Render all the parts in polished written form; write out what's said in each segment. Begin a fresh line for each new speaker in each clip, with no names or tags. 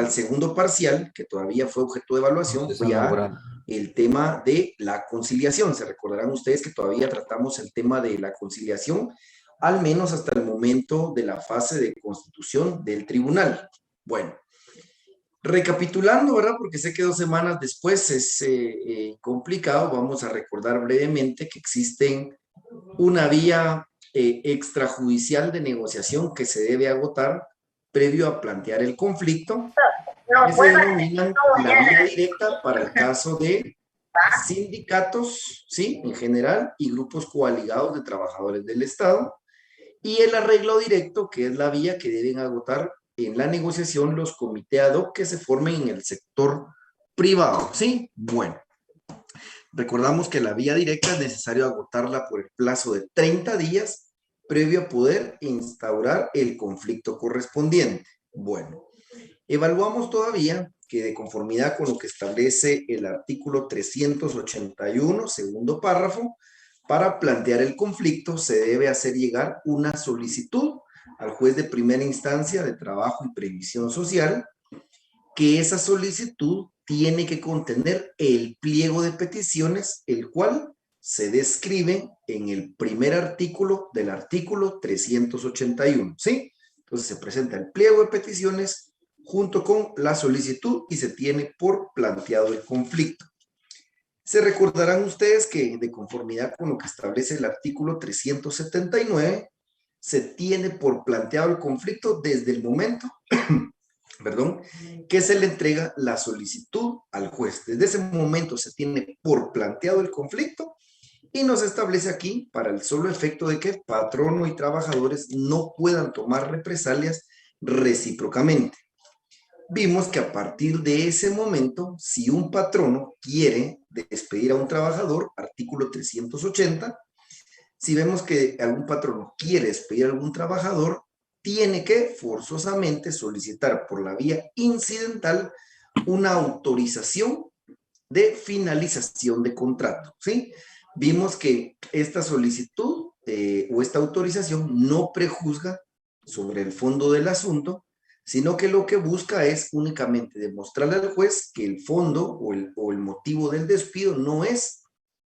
el segundo parcial, que todavía fue objeto de evaluación, fue ya el tema de la conciliación. Se recordarán ustedes que todavía tratamos el tema de la conciliación, al menos hasta el momento de la fase de constitución del tribunal. Bueno, recapitulando, ¿verdad? Porque sé que 2 semanas después es complicado, vamos a recordar brevemente que existen una vía extrajudicial de negociación que se debe agotar previo a plantear el conflicto, que se denomina la vía directa para el caso de sindicatos, ¿sí? En general, y grupos coaligados de trabajadores del Estado, y el arreglo directo, que es la vía que deben agotar en la negociación los comités ad hoc que se formen en el sector privado, ¿sí? Bueno, recordamos que la vía directa es necesario agotarla por el plazo de 30 días previo a poder instaurar el conflicto correspondiente. Bueno, evaluamos todavía que de conformidad con lo que establece el artículo 381, segundo párrafo, para plantear el conflicto se debe hacer llegar una solicitud al juez de primera instancia de trabajo y previsión social, que esa solicitud tiene que contener el pliego de peticiones, el cual se describe en el primer artículo del artículo 381, ¿sí? Entonces se presenta el pliego de peticiones junto con la solicitud y se tiene por planteado el conflicto. Se recordarán ustedes que de conformidad con lo que establece el artículo 379, se tiene por planteado el conflicto desde el momento, perdón, que se le entrega la solicitud al juez. Desde ese momento se tiene por planteado el conflicto y nos establece aquí para el solo efecto de que patrono y trabajadores no puedan tomar represalias recíprocamente. Vimos que a partir de ese momento, si un patrono quiere despedir a un trabajador, artículo 380, si vemos que algún patrono quiere despedir a algún trabajador, tiene que forzosamente solicitar por la vía incidental una autorización de finalización de contrato, ¿sí? Vimos que esta solicitud o esta autorización no prejuzga sobre el fondo del asunto, sino que lo que busca es únicamente demostrarle al juez que el fondo o el motivo del despido no es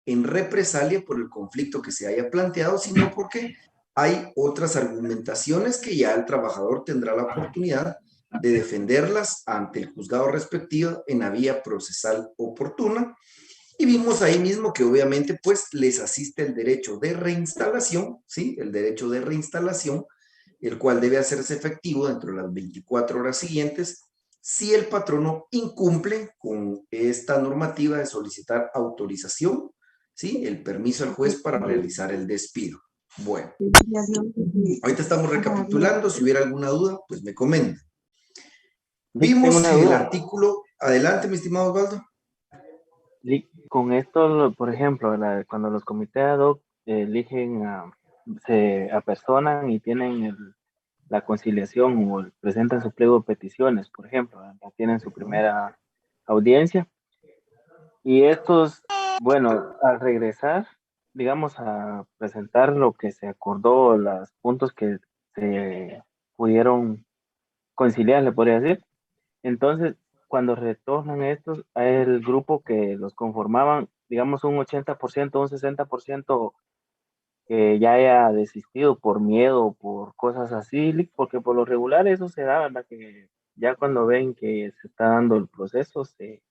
en represalia por el conflicto que se haya planteado, sino porque hay otras argumentaciones que ya el trabajador tendrá la oportunidad de defenderlas ante el juzgado respectivo en la vía procesal oportuna. Y vimos ahí mismo que obviamente pues les asiste el derecho de reinstalación, ¿sí? El derecho de reinstalación, el cual debe hacerse efectivo dentro de las 24 horas siguientes si el patrono incumple con esta normativa de solicitar autorización, ¿sí? El permiso al juez para realizar el despido. Bueno, ahorita estamos recapitulando, si hubiera alguna duda, pues me comenta. Vimos en el artículo, adelante mi estimado Osvaldo.
Con esto, por ejemplo, cuando los comités ad hoc eligen, se apersonan y tienen la conciliación o presentan su pliego de peticiones, por ejemplo, ya tienen su primera audiencia. Y estos, bueno, al regresar, digamos, a presentar lo que se acordó, los puntos que se pudieron conciliar, le podría decir. Entonces, cuando retornan estos, el grupo que los conformaban, digamos, un 80%, un 60% que ya haya desistido por miedo, por cosas así, porque por lo regular eso se da, ¿verdad? Que ya cuando ven que se está dando el proceso, se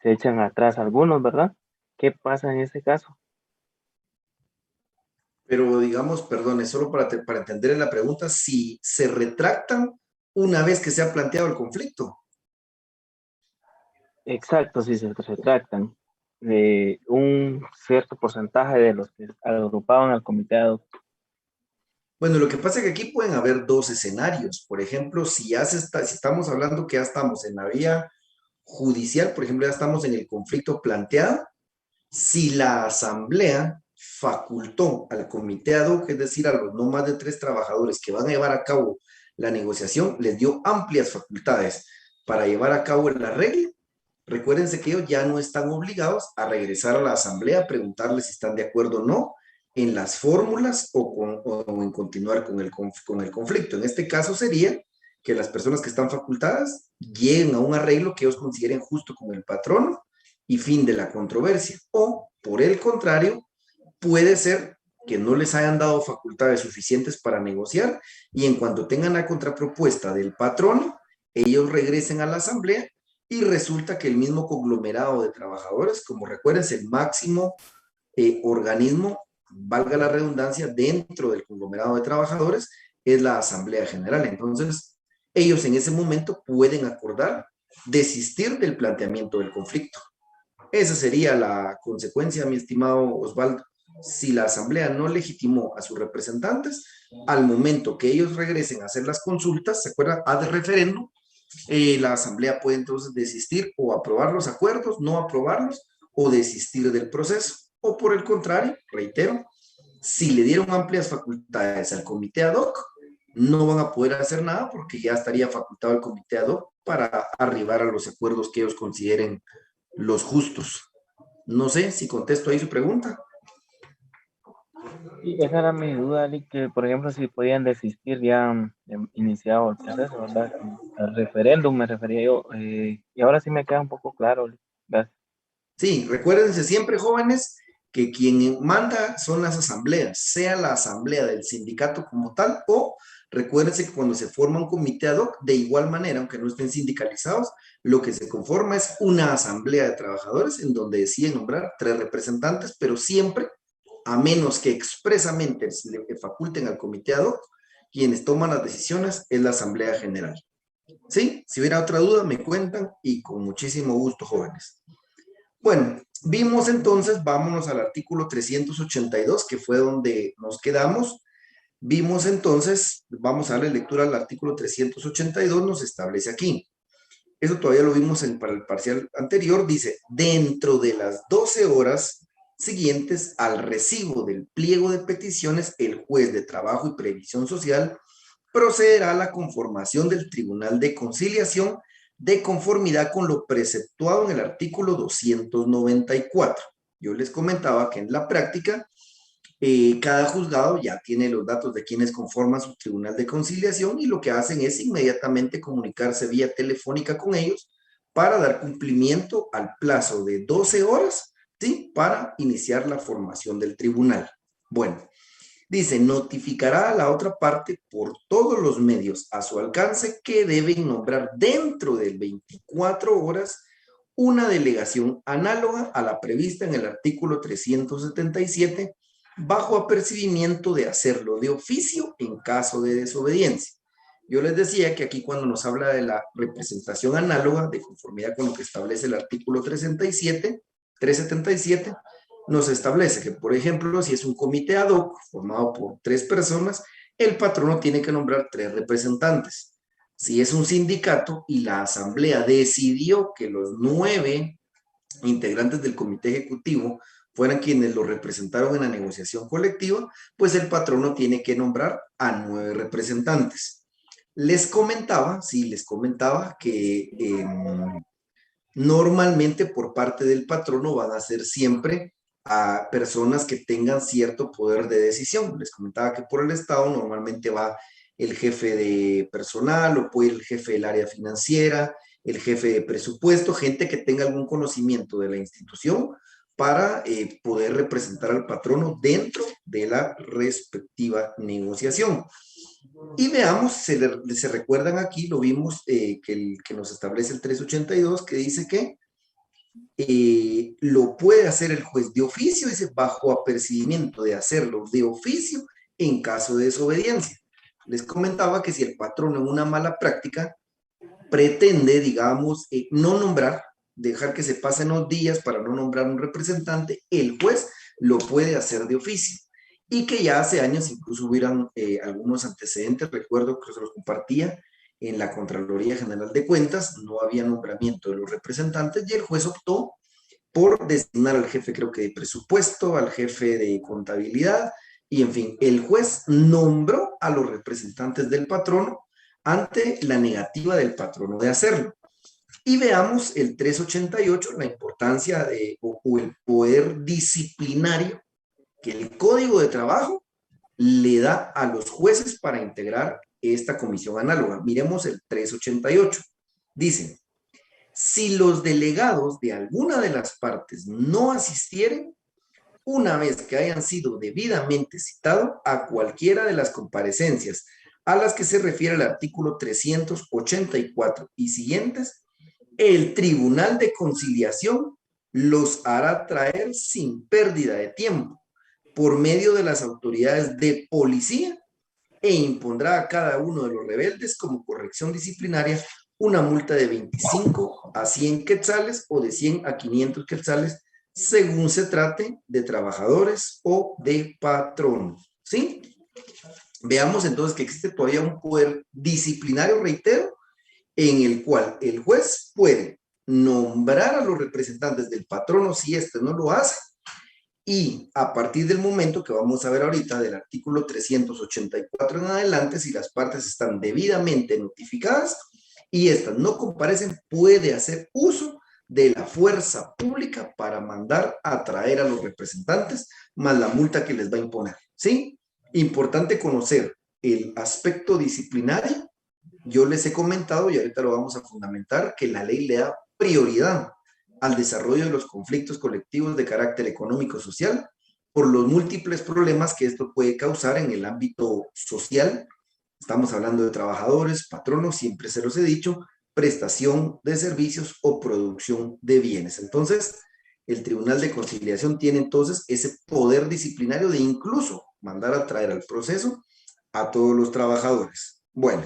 echan atrás algunos, ¿verdad? ¿Qué pasa en ese caso?
Pero digamos, perdone, solo para entender la pregunta, si se retractan una vez que se ha planteado el conflicto.
Exacto, si se retractan. Un cierto porcentaje de los que agrupaban al comité ad hoc.
Bueno, lo que pasa es que aquí pueden haber dos escenarios. Por ejemplo, si estamos hablando que ya estamos en la vía judicial, por ejemplo, ya estamos en el conflicto planteado, si la asamblea facultó al comité ad hoc, es decir, a los no más de 3 trabajadores que van a llevar a cabo la negociación, les dio amplias facultades para llevar a cabo el arreglo. Recuérdense que ellos ya no están obligados a regresar a la asamblea a preguntarles si están de acuerdo o no en las fórmulas o en continuar con el conflicto. En este caso sería que las personas que están facultadas lleguen a un arreglo que ellos consideren justo con el patrono y fin de la controversia. O, por el contrario, puede ser que no les hayan dado facultades suficientes para negociar y en cuanto tengan la contrapropuesta del patrono, ellos regresen a la asamblea y resulta que el mismo conglomerado de trabajadores, como recuerden, es el máximo organismo, valga la redundancia, dentro del conglomerado de trabajadores, es la Asamblea General. Entonces, ellos en ese momento pueden acordar desistir del planteamiento del conflicto. Esa sería la consecuencia, mi estimado Osvaldo. Si la Asamblea no legitimó a sus representantes, al momento que ellos regresen a hacer las consultas, ¿se acuerdan? Ad referéndum, la Asamblea puede entonces desistir o aprobar los acuerdos, no aprobarlos o desistir del proceso. O por el contrario, reitero, si le dieron amplias facultades al comité ad hoc, no van a poder hacer nada porque ya estaría facultado el comité ad hoc para arribar a los acuerdos que ellos consideren los justos. No sé si contesto ahí su pregunta.
Y esa era mi duda, Ali, que por ejemplo si podían desistir ya iniciado el proceso, ¿verdad? Al referéndum me refería yo, y ahora sí me queda un poco claro, Ali. Gracias.
Sí, recuérdense siempre, jóvenes, que quien manda son las asambleas, sea la asamblea del sindicato como tal, o recuérdense que cuando se forma un comité ad hoc, de igual manera, aunque no estén sindicalizados, lo que se conforma es una asamblea de trabajadores en donde deciden nombrar 3 representantes, pero siempre, a menos que expresamente se le faculten al comité ad hoc, quienes toman las decisiones es la asamblea general. ¿Sí? Si hubiera otra duda, me cuentan y con muchísimo gusto, jóvenes. Bueno, vimos entonces, vámonos al artículo 382, que fue donde nos quedamos. Vimos entonces, vamos a darle lectura al artículo 382, nos establece aquí. Eso todavía lo vimos para el parcial anterior, dice, dentro de las 12 horas siguientes al recibo del pliego de peticiones, el juez de trabajo y previsión social procederá a la conformación del Tribunal de Conciliación de conformidad con lo preceptuado en el artículo 294. Yo les comentaba que en la práctica cada juzgado ya tiene los datos de quienes conforman su tribunal de conciliación y lo que hacen es inmediatamente comunicarse vía telefónica con ellos para dar cumplimiento al plazo de 12 horas, ¿sí? Para iniciar la formación del tribunal. Bueno, dice, notificará a la otra parte por todos los medios a su alcance que deben nombrar dentro de 24 horas una delegación análoga a la prevista en el artículo 377 bajo apercibimiento de hacerlo de oficio en caso de desobediencia. Yo les decía que aquí cuando nos habla de la representación análoga, de conformidad con lo que establece el artículo 377, nos establece que, por ejemplo, si es un comité ad hoc formado por 3 personas, el patrono tiene que nombrar 3 representantes. Si es un sindicato y la asamblea decidió que los 9 integrantes del comité ejecutivo fueran quienes lo representaron en la negociación colectiva, pues el patrono tiene que nombrar a 9 representantes. Les comentaba que normalmente por parte del patrono van a ser siempre a personas que tengan cierto poder de decisión. Les comentaba que por el Estado normalmente va el jefe de personal o puede el jefe del área financiera, el jefe de presupuesto, gente que tenga algún conocimiento de la institución para poder representar al patrono dentro de la respectiva negociación. Y veamos, se recuerdan aquí, lo vimos que nos establece el 382, que dice que lo puede hacer el juez de oficio, dice, bajo apercibimiento de hacerlo de oficio en caso de desobediencia. Les comentaba que si el patrono en una mala práctica pretende, digamos, no nombrar, dejar que se pasen los días para no nombrar un representante, el juez lo puede hacer de oficio. Y que ya hace años incluso hubieran algunos antecedentes, recuerdo que se los compartía en la Contraloría General de Cuentas, no había nombramiento de los representantes y el juez optó por designar al jefe, creo que de presupuesto, al jefe de contabilidad, y en fin, el juez nombró a los representantes del patrono ante la negativa del patrono de hacerlo. Y veamos el 388, la importancia o el poder disciplinario que el Código de Trabajo le da a los jueces para integrar esta comisión análoga. Miremos el 388. Dice, si los delegados de alguna de las partes no asistieren, una vez que hayan sido debidamente citados a cualquiera de las comparecencias a las que se refiere el artículo 384 y siguientes, el Tribunal de Conciliación los hará traer sin pérdida de tiempo por medio de las autoridades de policía e impondrá a cada uno de los rebeldes como corrección disciplinaria una multa de 25 a 100 quetzales o de 100 a 500 quetzales según se trate de trabajadores o de patronos. ¿Sí? Veamos entonces que existe todavía un poder disciplinario, reitero, en el cual el juez puede nombrar a los representantes del patrono si éste no lo hace, y a partir del momento que vamos a ver ahorita del artículo 384 en adelante, si las partes están debidamente notificadas y estas no comparecen, puede hacer uso de la fuerza pública para mandar a traer a los representantes más la multa que les va a imponer. ¿Sí? Importante conocer el aspecto disciplinario. Yo les he comentado, y ahorita lo vamos a fundamentar, que la ley le da prioridad al desarrollo de los conflictos colectivos de carácter económico-social por los múltiples problemas que esto puede causar en el ámbito social. Estamos hablando de trabajadores, patronos, siempre se los he dicho, prestación de servicios o producción de bienes. Entonces, el Tribunal de Conciliación tiene entonces ese poder disciplinario de incluso mandar a traer al proceso a todos los trabajadores. Bueno,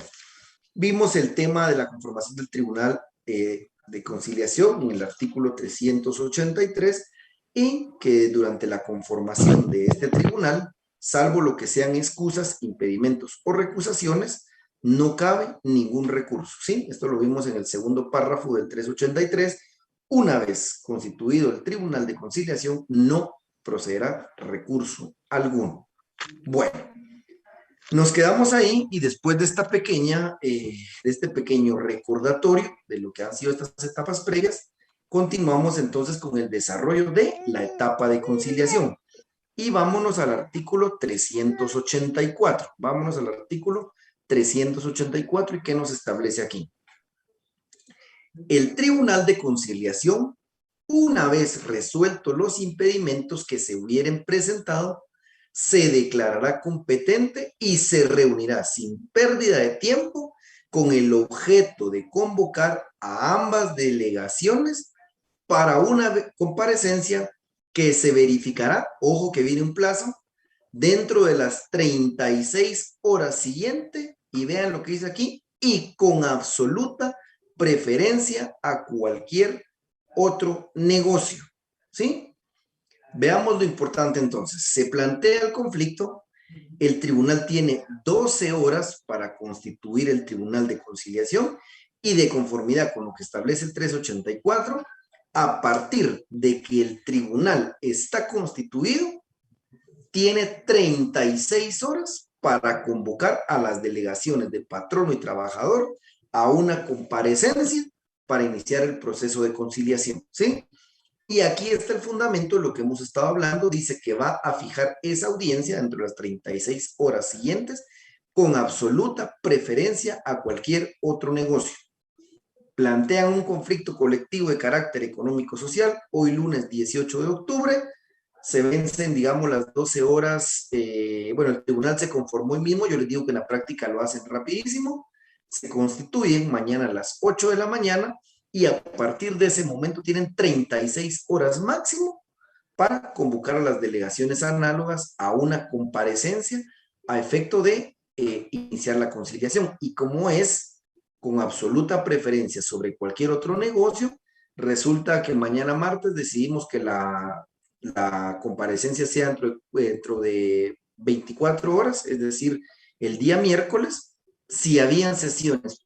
vimos el tema de la conformación del Tribunal de Conciliación en el artículo 383 y que durante la conformación de este tribunal, salvo lo que sean excusas, impedimentos o recusaciones, no cabe ningún recurso. ¿Sí? Esto lo vimos en el segundo párrafo del 383. Una vez constituido el Tribunal de Conciliación, no procederá recurso alguno. Bueno, nos quedamos ahí y después de esta pequeña, de este pequeño recordatorio de lo que han sido estas etapas previas, continuamos entonces con el desarrollo de la etapa de conciliación. Y vámonos al artículo 384. Vámonos al artículo 384 y ¿qué nos establece aquí? El Tribunal de Conciliación, una vez resueltos los impedimentos que se hubieran presentado, se declarará competente y se reunirá sin pérdida de tiempo con el objeto de convocar a ambas delegaciones para una comparecencia que se verificará, ojo que viene un plazo, dentro de las 36 horas siguientes, y vean lo que dice aquí, y con absoluta preferencia a cualquier otro negocio. ¿Sí? Veamos lo importante entonces. Se plantea el conflicto, el tribunal tiene 12 horas para constituir el Tribunal de Conciliación y de conformidad con lo que establece el 384, a partir de que el tribunal está constituido, tiene 36 horas para convocar a las delegaciones de patrono y trabajador a una comparecencia para iniciar el proceso de conciliación. ¿Sí? Y aquí está el fundamento de lo que hemos estado hablando. Dice que va a fijar esa audiencia dentro de las 36 horas siguientes con absoluta preferencia a cualquier otro negocio. Plantean un conflicto colectivo de carácter económico-social. Hoy lunes 18 de octubre se vencen, digamos, las 12 horas. Bueno, el tribunal se conformó hoy mismo. Yo les digo que en la práctica lo hacen rapidísimo. Se constituyen mañana a las 8 de la mañana. Y a partir de ese momento tienen 36 horas máximo para convocar a las delegaciones análogas a una comparecencia a efecto de iniciar la conciliación. Y como es con absoluta preferencia sobre cualquier otro negocio, resulta que mañana martes decidimos que la comparecencia sea dentro de 24 horas, es decir, el día miércoles. Si habían sesiones,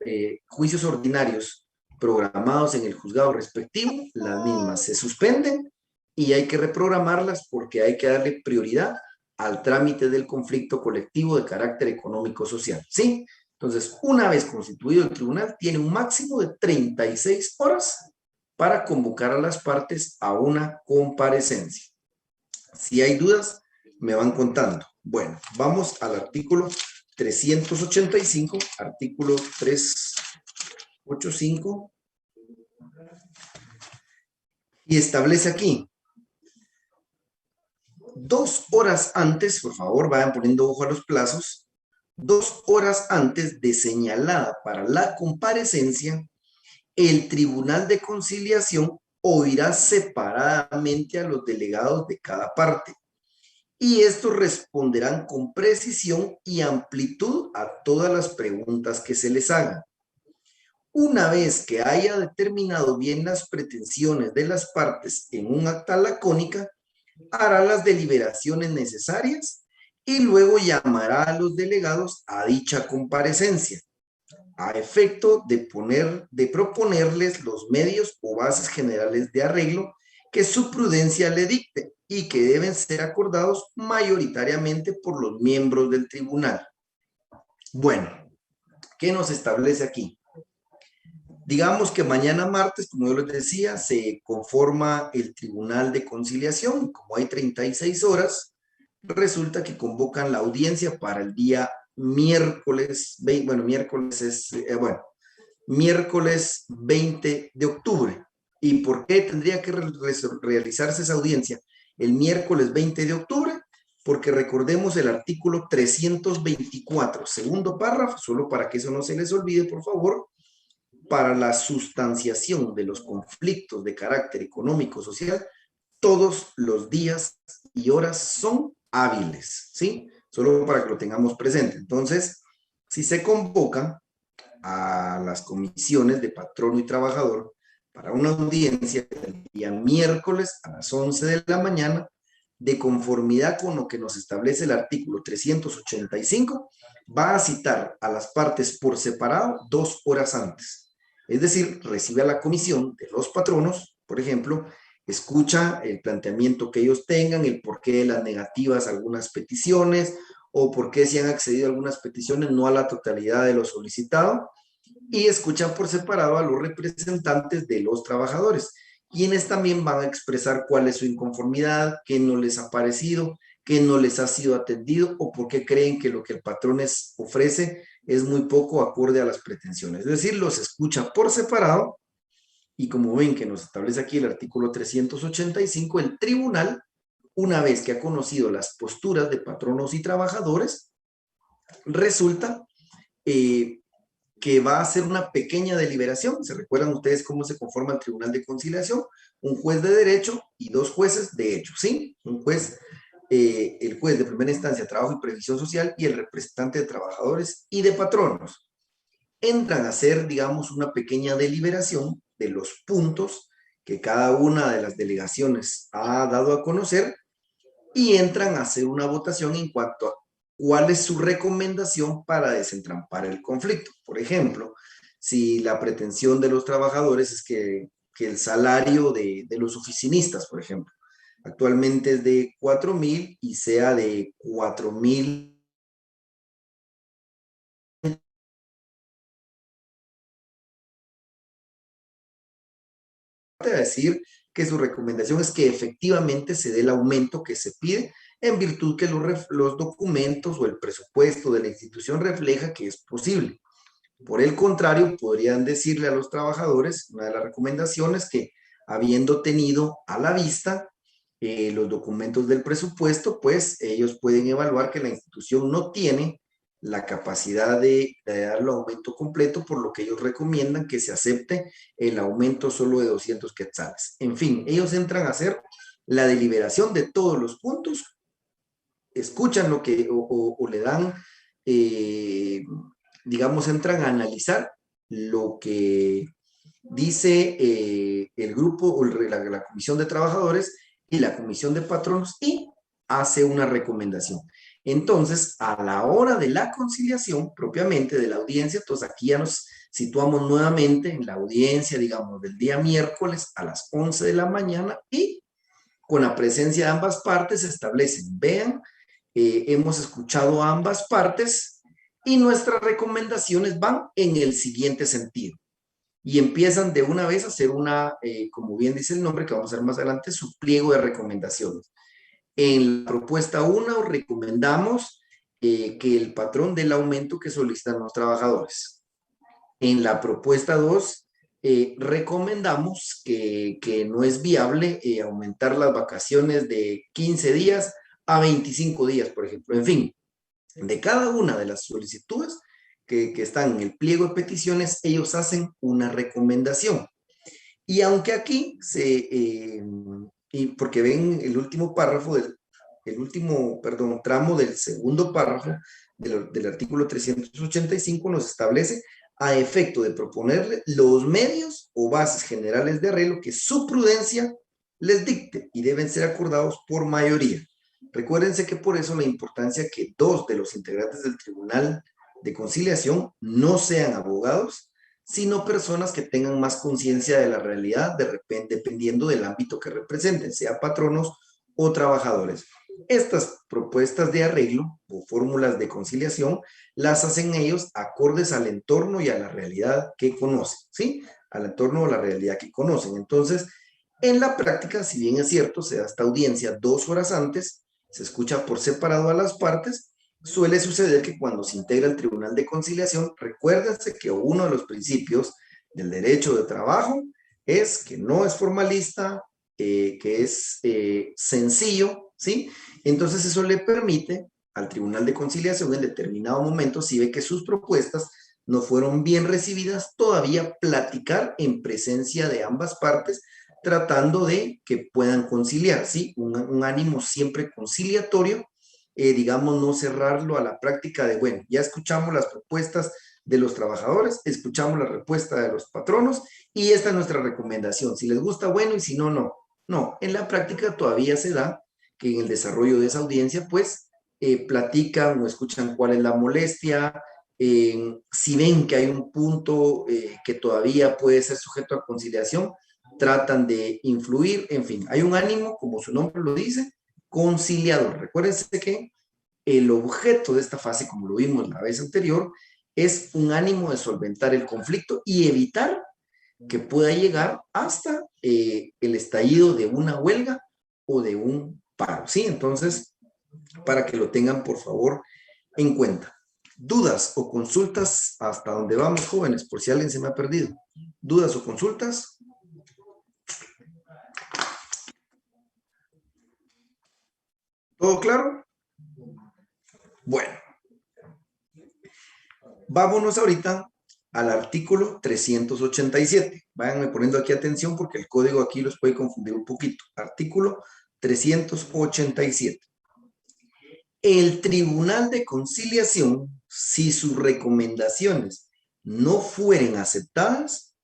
juicios ordinarios programados en el juzgado respectivo, las mismas se suspenden y hay que reprogramarlas porque hay que darle prioridad al trámite del conflicto colectivo de carácter económico-social. ¿Sí? Entonces, una vez constituido el tribunal, tiene un máximo de 36 horas para convocar a las partes a una comparecencia. Si hay dudas, me van contando. Bueno, vamos al artículo 385, artículo 385, y establece aquí, 2 horas antes, por favor, vayan poniendo ojo a los plazos, 2 horas antes de señalada para la comparecencia, el Tribunal de Conciliación oirá separadamente a los delegados de cada parte y estos responderán con precisión y amplitud a todas las preguntas que se les hagan. Una vez que haya determinado bien las pretensiones de las partes en un acta lacónica, hará las deliberaciones necesarias y luego llamará a los delegados a dicha comparecencia, a efecto de proponerles los medios o bases generales de arreglo que su prudencia le dicte y que deben ser acordados mayoritariamente por los miembros del tribunal. Bueno, ¿qué nos establece aquí? Digamos que mañana martes, como yo les decía, se conforma el Tribunal de Conciliación. Como hay 36 horas, resulta que convocan la audiencia para el día miércoles, miércoles 20 de octubre. ¿Y por qué tendría que realizarse esa audiencia el miércoles 20 de octubre? Porque recordemos el artículo 324, segundo párrafo, solo para que eso no se les olvide, por favor, para la sustanciación de los conflictos de carácter económico-social, todos los días y horas son hábiles, ¿sí? Solo para que lo tengamos presente. Entonces, si se convocan a las comisiones de patrono y trabajador para una audiencia el día miércoles a las 11 de la mañana, de conformidad con lo que nos establece el artículo 385, va a citar a las partes por separado 2 horas antes. Es decir, recibe a la comisión de los patronos, por ejemplo, escucha el planteamiento que ellos tengan, el porqué de las negativas a algunas peticiones, o por qué se han accedido a algunas peticiones, no a la totalidad de lo solicitado, y escuchan por separado a los representantes de los trabajadores, quienes también van a expresar cuál es su inconformidad, qué no les ha parecido, qué no les ha sido atendido, o por qué creen que lo que el patrón ofrece es muy poco acorde a las pretensiones. Es decir, los escucha por separado, y como ven que nos establece aquí el artículo 385, el tribunal, una vez que ha conocido las posturas de patronos y trabajadores, resulta que va a hacer una pequeña deliberación. ¿Se recuerdan ustedes cómo se conforma el Tribunal de Conciliación? Un juez de derecho y 2 jueces de hecho, ¿sí? Un juez, el juez de primera instancia, Trabajo y Previsión Social, y el representante de trabajadores y de patronos. Entran a hacer, digamos, una pequeña deliberación de los puntos que cada una de las delegaciones ha dado a conocer y entran a hacer una votación en cuanto a cuál es su recomendación para desentrampar el conflicto. Por ejemplo, si la pretensión de los trabajadores es que el salario de los oficinistas, por ejemplo, actualmente es de 4,000 y sea de 4,000 a decir que su recomendación es que efectivamente se dé el aumento que se pide en virtud que los documentos o el presupuesto de la institución refleja que es posible. Por el contrario, podrían decirle a los trabajadores, una de las recomendaciones, que habiendo tenido a la vista los documentos del presupuesto, pues ellos pueden evaluar que la institución no tiene la capacidad de dar el aumento completo, por lo que ellos recomiendan que se acepte el aumento solo de 200 quetzales. En fin, ellos entran a hacer la deliberación de todos los puntos, escuchan lo que, o le dan, digamos, entran a analizar lo que dice el grupo o la comisión de trabajadores y la comisión de patronos y hace una recomendación. Entonces, a la hora de la conciliación propiamente de la audiencia, entonces aquí ya nos situamos nuevamente en la audiencia, digamos, del día miércoles a las 11 de la mañana y con la presencia de ambas partes se establecen, vean, hemos escuchado a ambas partes y nuestras recomendaciones van en el siguiente sentido. Y empiezan de una vez a hacer una, como bien dice el nombre, que vamos a ver más adelante, su pliego de recomendaciones. En la propuesta 1 recomendamos que el patrón dé el aumento que solicitan los trabajadores. En la propuesta 2, recomendamos que no es viable aumentar las vacaciones de 15 días a 25 días, por ejemplo. En fin, de cada una de las solicitudes que están en el pliego de peticiones, ellos hacen una recomendación. Y aunque aquí porque ven el último párrafo el último, perdón, tramo del segundo párrafo del artículo 385 nos establece a efecto de proponerle los medios o bases generales de arreglo que su prudencia les dicte y deben ser acordados por mayoría. Recuérdense que por eso la importancia que 2 de los integrantes del Tribunal de Conciliación no sean abogados, sino personas que tengan más conciencia de la realidad, de repente, dependiendo del ámbito que representen, sea patronos o trabajadores. Estas propuestas de arreglo o fórmulas de conciliación las hacen ellos acordes al entorno y a la realidad que conocen, ¿sí? Al entorno o la realidad que conocen. Entonces, en la práctica, si bien es cierto, se da esta audiencia 2 horas antes, se escucha por separado a las partes. Suele suceder que cuando se integra el Tribunal de Conciliación, recuérdense que uno de los principios del derecho de trabajo es que no es formalista, que es sencillo, ¿sí? Entonces eso le permite al Tribunal de Conciliación en determinado momento, si ve que sus propuestas no fueron bien recibidas, todavía platicar en presencia de ambas partes, tratando de que puedan conciliar, ¿sí? Un ánimo siempre conciliatorio, digamos, no cerrarlo a la práctica de, bueno, ya escuchamos las propuestas de los trabajadores, escuchamos la respuesta de los patronos y esta es nuestra recomendación. Si les gusta, bueno, y si no, no. No, en la práctica todavía se da que en el desarrollo de esa audiencia, pues, platican o escuchan cuál es la molestia, si ven que hay un punto que todavía puede ser sujeto a conciliación, tratan de influir, en fin, hay un ánimo, como su nombre lo dice, conciliador. Recuérdense que el objeto de esta fase, como lo vimos la vez anterior, es un ánimo de solventar el conflicto y evitar que pueda llegar hasta el estallido de una huelga o de un paro, ¿sí? Entonces, para que lo tengan, por favor, en cuenta. ¿Dudas o consultas hasta donde vamos, jóvenes? Por si alguien se me ha perdido. ¿Dudas o consultas? ¿Todo claro? Bueno, vámonos ahorita al artículo 387. Váyanme poniendo aquí atención porque el código aquí los puede confundir un poquito. Artículo 387. El Tribunal de Conciliación, si sus recomendaciones no fueren aceptadas,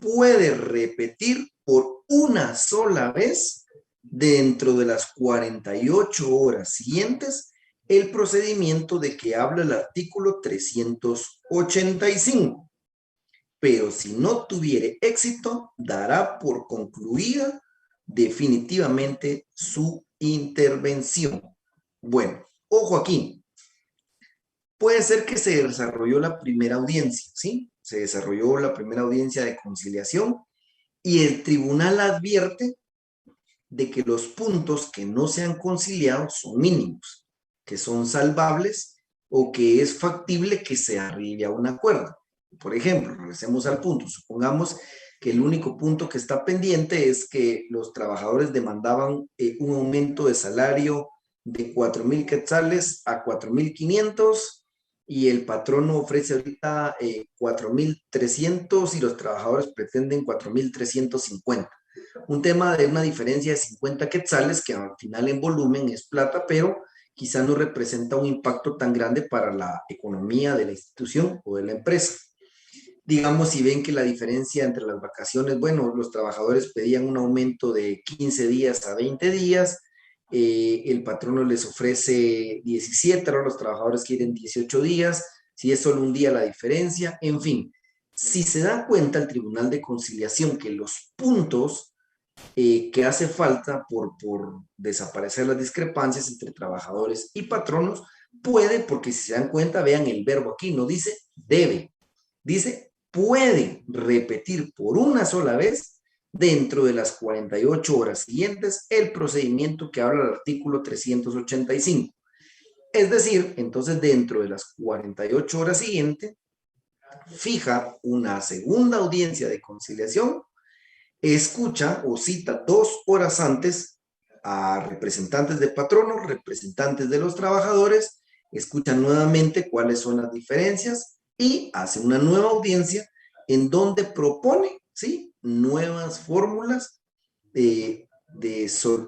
puede repetir por una sola vez dentro de las 48 horas siguientes el procedimiento de que habla el artículo 385. Pero si no tuviere éxito, dará por concluida definitivamente su intervención. Bueno, ojo aquí. Puede ser que se desarrolló la primera audiencia, ¿sí? Se desarrolló la primera audiencia de conciliación y el tribunal advierte de que los puntos que no se han conciliado son mínimos, que son salvables o que es factible que se arribe a un acuerdo. Por ejemplo, regresemos al punto. Supongamos que el único punto que está pendiente es que los trabajadores demandaban un aumento de salario de 4,000 quetzales a 4,500 y el patrono ofrece ahorita 4,300 y los trabajadores pretenden 4,350. Un tema de una diferencia de 50 quetzales que al final en volumen es plata, pero quizá no representa un impacto tan grande para la economía de la institución o de la empresa. Digamos, si ven que la diferencia entre las vacaciones, bueno, los trabajadores pedían un aumento de 15 días a 20 días, el patrono les ofrece 17, ahora los trabajadores quieren 18 días, si es solo un día la diferencia, en fin. Si se da cuenta el Tribunal de Conciliación que los puntos que hace falta por desaparecer las discrepancias entre trabajadores y patronos, puede, porque si se dan cuenta, vean el verbo aquí, no dice debe, dice puede repetir por una sola vez dentro de las 48 horas siguientes el procedimiento que habla el artículo 385. Es decir, entonces dentro de las 48 horas siguientes, fija una segunda audiencia de conciliación, escucha o cita 2 horas antes a representantes de patronos, representantes de los trabajadores, escucha nuevamente cuáles son las diferencias y hace una nueva audiencia en donde propone, ¿sí?, nuevas fórmulas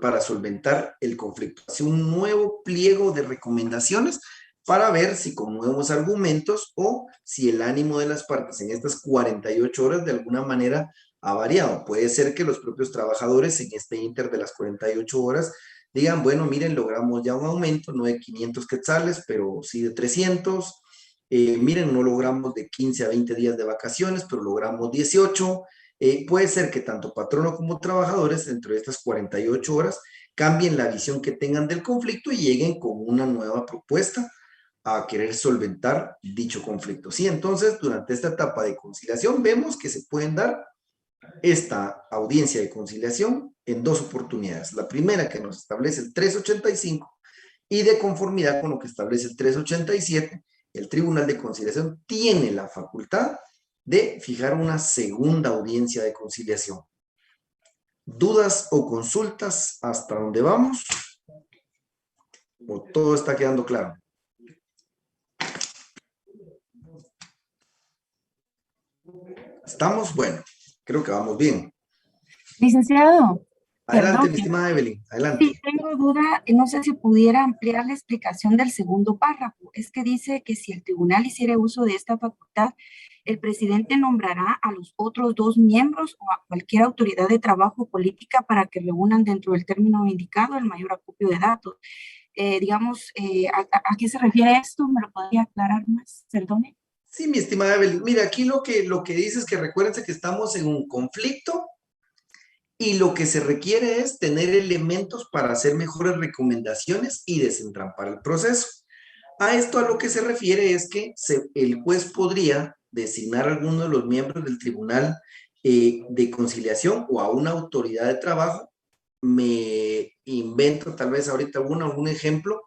para solventar el conflicto. Hace un nuevo pliego de recomendaciones para ver si con nuevos argumentos o si el ánimo de las partes en estas 48 horas de alguna manera ha variado. Puede ser que los propios trabajadores en este inter de las 48 horas digan, bueno, miren, logramos ya un aumento, no de 500 quetzales, pero sí de 300. Miren, no logramos de 15 a 20 días de vacaciones, pero logramos 18. Puede ser que tanto patrono como trabajadores dentro de estas 48 horas cambien la visión que tengan del conflicto y lleguen con una nueva propuesta a querer solventar dicho conflicto. Sí, entonces durante esta etapa de conciliación vemos que se pueden dar esta audiencia de conciliación en 2 oportunidades. La primera que nos establece el 385 y de conformidad con lo que establece el 387, el Tribunal de Conciliación tiene la facultad de fijar una segunda audiencia de conciliación. ¿Dudas o consultas hasta dónde vamos? ¿O todo está quedando claro? ¿Estamos? Bueno, creo que vamos bien.
Licenciado.
Adelante,
Perdón,
mi estimada Evelyn, adelante.
sí, tengo duda, no sé si pudiera ampliar la explicación del segundo párrafo. Es que dice que si el tribunal hiciera uso de esta facultad, el presidente nombrará a los otros 2 miembros o a cualquier autoridad de trabajo política para que reúnan dentro del término indicado el mayor acopio de datos. Digamos, ¿a qué se refiere esto? ¿Me lo podría aclarar más? Perdone.
Sí, mi estimada Evelyn. Mira, aquí lo que dice es que recuérdense que estamos en un conflicto y lo que se requiere es tener elementos para hacer mejores recomendaciones y desentrampar el proceso. A esto a lo que se refiere es que el juez podría designar a alguno de los miembros del tribunal de conciliación o a una autoridad de trabajo. Me invento tal vez ahorita algún ejemplo.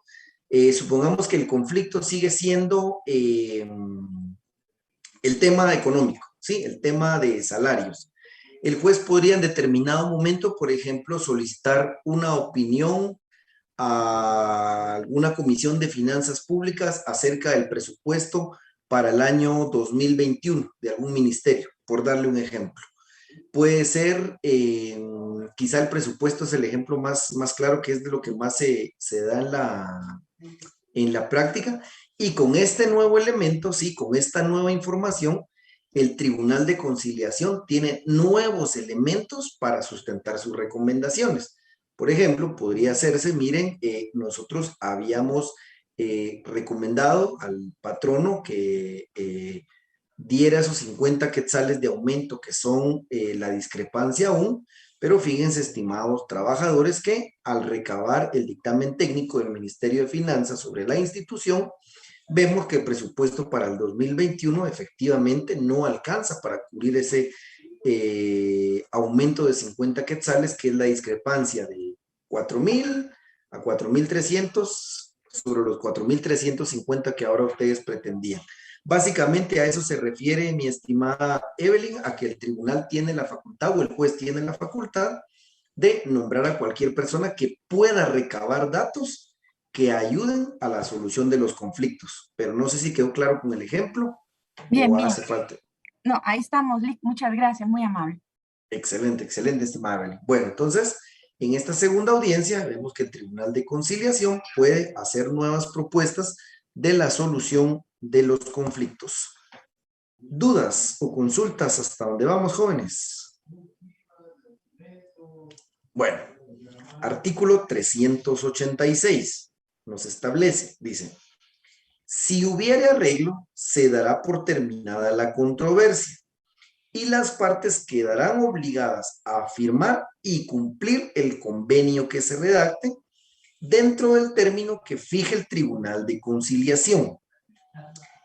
Supongamos que el conflicto sigue siendo el tema económico, ¿sí? El tema de salarios. El juez podría en determinado momento, por ejemplo, solicitar una opinión a alguna comisión de finanzas públicas acerca del presupuesto para el año 2021 de algún ministerio, por darle un ejemplo. Puede ser, quizá el presupuesto es el ejemplo más claro, que es de lo que más se da en la práctica, y con este nuevo elemento, sí, con esta nueva información, el Tribunal de Conciliación tiene nuevos elementos para sustentar sus recomendaciones. Por ejemplo, podría hacerse, miren, nosotros habíamos recomendado al patrono que diera esos 50 quetzales de aumento que son la discrepancia aún, pero fíjense, estimados trabajadores, que al recabar el dictamen técnico del Ministerio de Finanzas sobre la institución, vemos que el presupuesto para el 2021 efectivamente no alcanza para cubrir ese aumento de 50 quetzales, que es la discrepancia de 4,000 a 4,300 sobre los 4,350 que ahora ustedes pretendían. Básicamente a eso se refiere, mi estimada Evelyn, a que el tribunal tiene la facultad o el juez tiene la facultad de nombrar a cualquier persona que pueda recabar datos que ayuden a la solución de los conflictos. Pero no sé si quedó claro con el ejemplo
Bien,
o
bien.
hace falta.
No, ahí estamos. Muchas gracias, muy amable.
Excelente, excelente, estimada Evelyn. Bueno, entonces, en esta segunda audiencia vemos que el Tribunal de Conciliación puede hacer nuevas propuestas de la solución de los conflictos. ¿Dudas o consultas hasta dónde vamos, jóvenes? Bueno, artículo 386 nos establece, dice, si hubiere arreglo, se dará por terminada la controversia y las partes quedarán obligadas a firmar y cumplir el convenio que se redacte dentro del término que fije el Tribunal de Conciliación.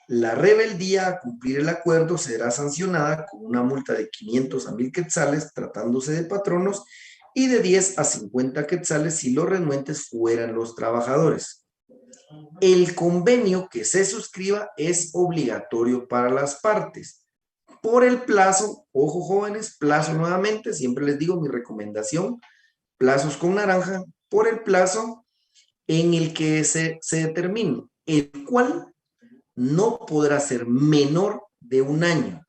La rebeldía a cumplir el acuerdo será sancionada con una multa de 500 a 1,000 quetzales tratándose de patronos y de 10 a 50 quetzales si los renuentes fueran los trabajadores. El convenio que se suscriba es obligatorio para las partes. Por el plazo, ojo jóvenes, plazo nuevamente, siempre les digo mi recomendación, plazos con naranja, por el plazo en el que se determine, el cual no podrá ser menor de un año.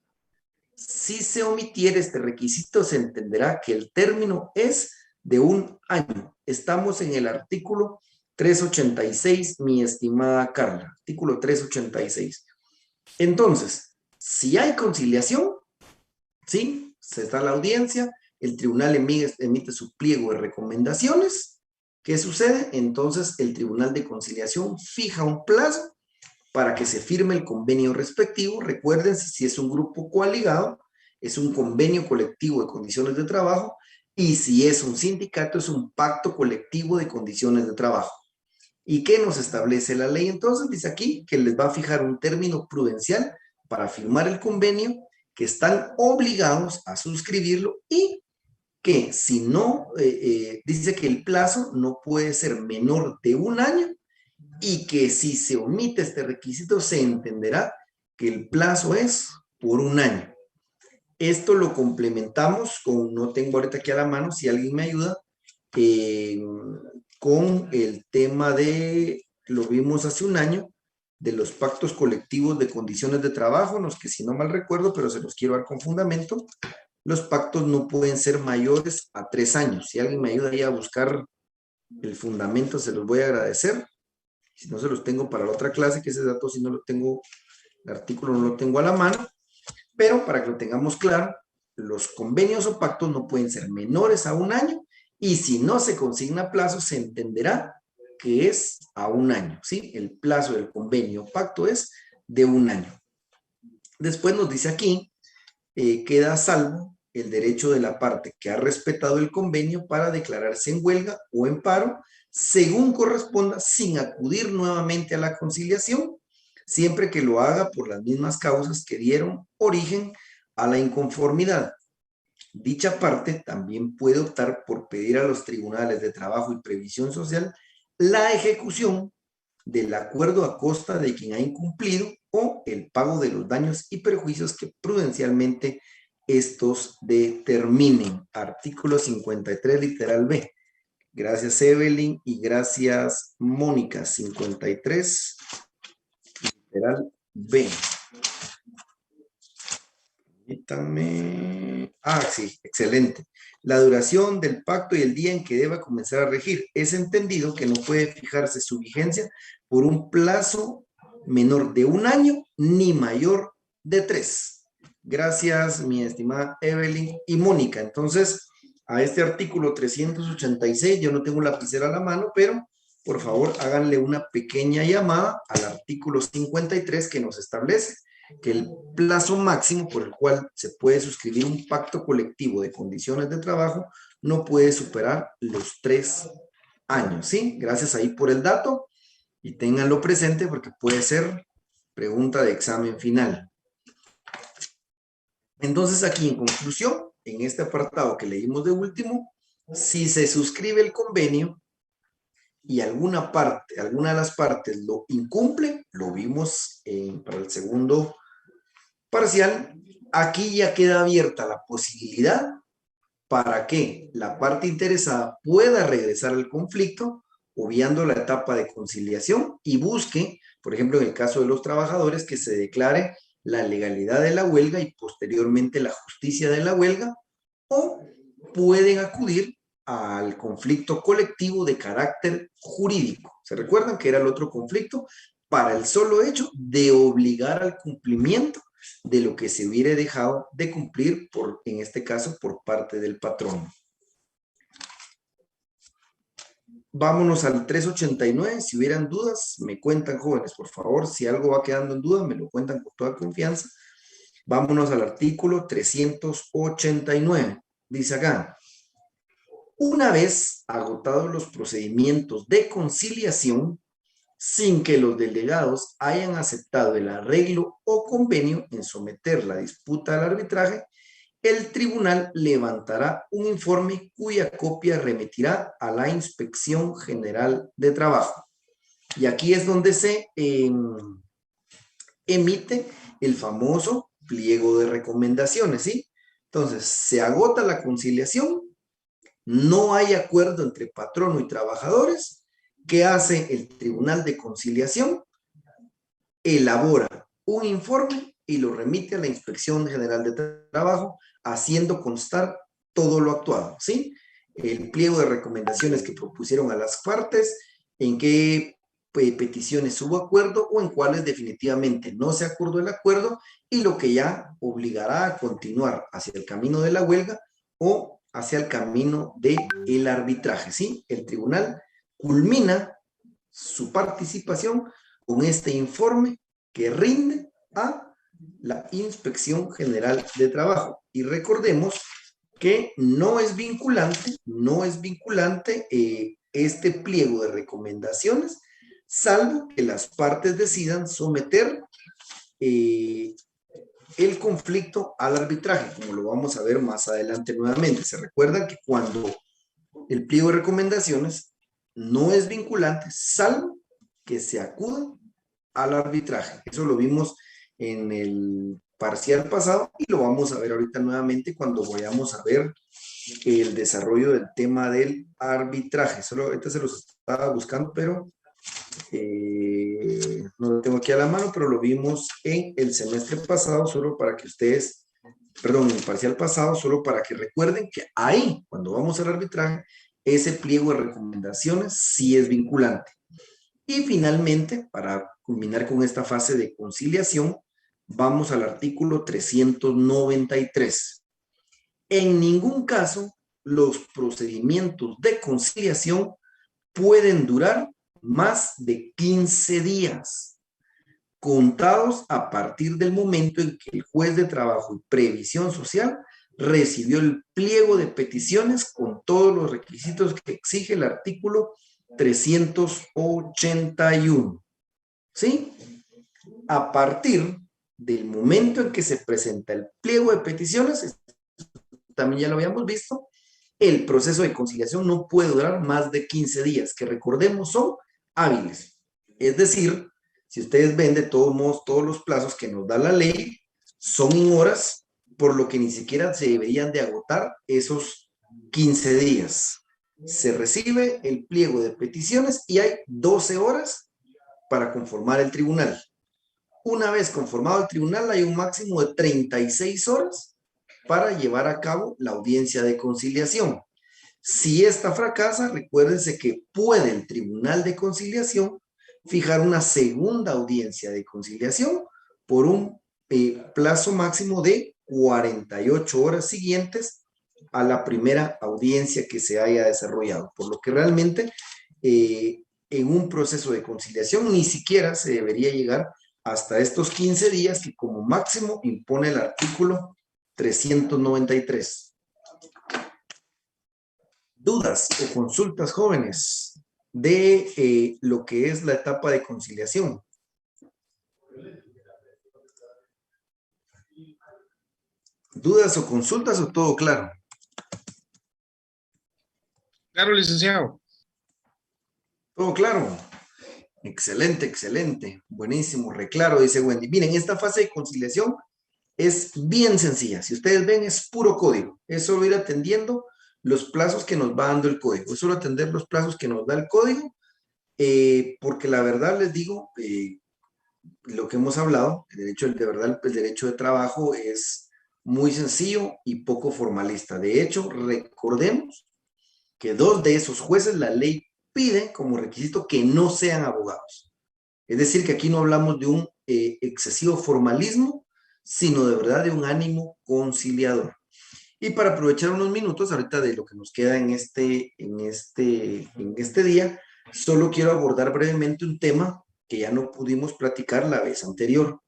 Si se omitiera este requisito, se entenderá que el término es de un año. Estamos en el artículo 386, mi estimada Carla. Artículo 386. Entonces, si hay conciliación, ¿sí? Se está la audiencia, el tribunal emite su pliego de recomendaciones. ¿Qué sucede? Entonces, el tribunal de conciliación fija un plazo para que se firme el convenio respectivo. Recuerden, si es un grupo coaligado, es un convenio colectivo de condiciones de trabajo, y si es un sindicato, es un pacto colectivo de condiciones de trabajo. ¿Y qué nos establece la ley? Entonces, dice aquí que les va a fijar un término prudencial para firmar el convenio, que están obligados a suscribirlo, y que si no, dice que el plazo no puede ser menor de un año, y que si se omite este requisito, se entenderá que el plazo es por un año. Esto lo complementamos con, no tengo ahorita aquí a la mano, si alguien me ayuda, con el tema de, lo vimos hace un año, de los pactos colectivos de condiciones de trabajo, los que si no mal recuerdo, pero se los quiero dar con fundamento, los pactos no pueden ser mayores a 3 años. Si alguien me ayuda ahí a buscar el fundamento, se los voy a agradecer. Si no, se los tengo para la otra clase, que ese dato si no lo tengo, el artículo no lo tengo a la mano, pero para que lo tengamos claro, los convenios o pactos no pueden ser menores a un año, y si no se consigna plazo, se entenderá que es a un año, ¿sí? El plazo del convenio o pacto es de un año. Después nos dice aquí, queda a salvo el derecho de la parte que ha respetado el convenio para declararse en huelga o en paro, según corresponda, sin acudir nuevamente a la conciliación, siempre que lo haga por las mismas causas que dieron origen a la inconformidad. Dicha parte también puede optar por pedir a los tribunales de trabajo y previsión social la ejecución del acuerdo a costa de quien ha incumplido, o el pago de los daños y perjuicios que prudencialmente estos determinen. Artículo 53, literal B. Gracias, Evelyn, y gracias, Mónica. 53, literal B. Permítanme. Ah, sí, excelente. La duración del pacto y el día en que deba comenzar a regir. Es entendido que no puede fijarse su vigencia por un plazo menor de un año ni mayor de 3. Gracias, mi estimada Evelyn y Mónica. Entonces, a este artículo 386, yo no tengo lapicera a la mano, pero por favor háganle una pequeña llamada al artículo 53, que nos establece que el plazo máximo por el cual se puede suscribir un pacto colectivo de condiciones de trabajo no puede superar los 3 años, ¿sí? Gracias ahí por el dato, y ténganlo presente porque puede ser pregunta de examen final. Entonces, aquí en conclusión, en este apartado que leímos de último, si se suscribe el convenio y alguna de las partes lo incumple, lo vimos para el segundo parcial, aquí ya queda abierta la posibilidad para que la parte interesada pueda regresar al conflicto, obviando la etapa de conciliación, y busque, por ejemplo, en el caso de los trabajadores, que se declare la legalidad de la huelga y posteriormente la justicia de la huelga, o pueden acudir al conflicto colectivo de carácter jurídico. ¿Se recuerdan que era el otro conflicto? Para el solo hecho de obligar al cumplimiento de lo que se hubiera dejado de cumplir, en este caso, por parte del patrón. Vámonos al 389. Si hubieran dudas, me cuentan, jóvenes, por favor. Si algo va quedando en duda, me lo cuentan con toda confianza. Vámonos al artículo 389. Dice acá: una vez agotados los procedimientos de conciliación, sin que los delegados hayan aceptado el arreglo o convenio en someter la disputa al arbitraje, el tribunal levantará un informe cuya copia remitirá a la Inspección General de Trabajo. Y aquí es donde se emite el famoso pliego de recomendaciones, ¿sí? Entonces, se agota la conciliación, no hay acuerdo entre patrono y trabajadores. ¿Qué hace el Tribunal de Conciliación? Elabora un informe y lo remite a la Inspección General de Trabajo, haciendo constar todo lo actuado, ¿sí? El pliego de recomendaciones que propusieron a las partes, en qué peticiones hubo acuerdo o en cuáles definitivamente no se acordó el acuerdo, y lo que ya obligará a continuar hacia el camino de la huelga o hacia el camino del arbitraje, ¿sí? El tribunal culmina su participación con este informe que rinde a la Inspección General de Trabajo. Y recordemos que no es vinculante este pliego de recomendaciones, salvo que las partes decidan someter el conflicto al arbitraje, como lo vamos a ver más adelante nuevamente. Se recuerdan que cuando el pliego de recomendaciones no es vinculante, salvo que se acuda al arbitraje. Eso lo vimos en el parcial pasado y lo vamos a ver ahorita nuevamente cuando vayamos a ver el desarrollo del tema del arbitraje. Solo ahorita se los estaba buscando, pero no lo tengo aquí a la mano, pero lo vimos en el semestre pasado, solo para que ustedes, perdón, en el parcial pasado, solo para que recuerden que ahí, cuando vamos al arbitraje, ese pliego de recomendaciones sí es vinculante. Y finalmente, para culminar con esta fase de conciliación, vamos al artículo 393. En ningún caso, los procedimientos de conciliación pueden durar más de 15 días, contados a partir del momento en que el juez de trabajo y previsión social recibió el pliego de peticiones con todos los requisitos que exige el artículo 381. ¿Sí? A partir del momento en que se presenta el pliego de peticiones, también ya lo habíamos visto, el proceso de conciliación no puede durar más de 15 días, que recordemos son hábiles. Es decir, si ustedes ven de todos modos, todos los plazos que nos da la ley son en horas, por lo que ni siquiera se deberían de agotar esos 15 días. Se recibe el pliego de peticiones y hay 12 horas para conformar el tribunal. Una vez conformado el tribunal, hay un máximo de 36 horas para llevar a cabo la audiencia de conciliación. Si esta fracasa, recuérdense que puede el Tribunal de Conciliación fijar una segunda audiencia de conciliación por un plazo máximo de 48 horas siguientes a la primera audiencia que se haya desarrollado, por lo que realmente en un proceso de conciliación ni siquiera se debería llegar hasta estos 15 días que como máximo impone el artículo 393. ¿Dudas o consultas, jóvenes, de lo que es la etapa de conciliación? ¿Dudas o consultas o todo claro?
Claro, licenciado.
Todo claro. Excelente, excelente. Buenísimo, reclaro, dice Wendy. Miren, esta fase de conciliación es bien sencilla. Si ustedes ven, es puro código. Es solo ir atendiendo los plazos que nos va dando el código. Es solo atender los plazos que nos da el código, porque la verdad les digo, lo que hemos hablado, de verdad, el derecho de trabajo es muy sencillo y poco formalista. De hecho, recordemos que dos de esos jueces, la ley pide como requisito que no sean abogados. Es decir, que aquí no hablamos de un excesivo formalismo, sino de verdad de un ánimo conciliador. Y para aprovechar unos minutos ahorita de lo que nos queda en este día, solo quiero abordar brevemente un tema que ya no pudimos platicar la vez anterior.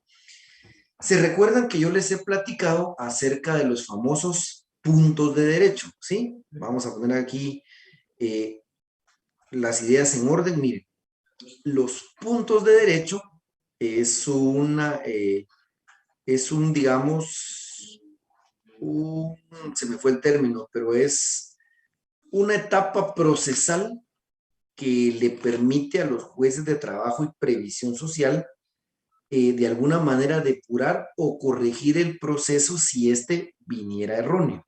¿Se recuerdan que yo les he platicado acerca de los famosos puntos de derecho? ¿Sí? Vamos a poner aquí las ideas en orden. Miren, los puntos de derecho es digamos, se me fue el término, pero es una etapa procesal que le permite a los jueces de trabajo y previsión social de alguna manera depurar o corregir el proceso si éste viniera erróneo.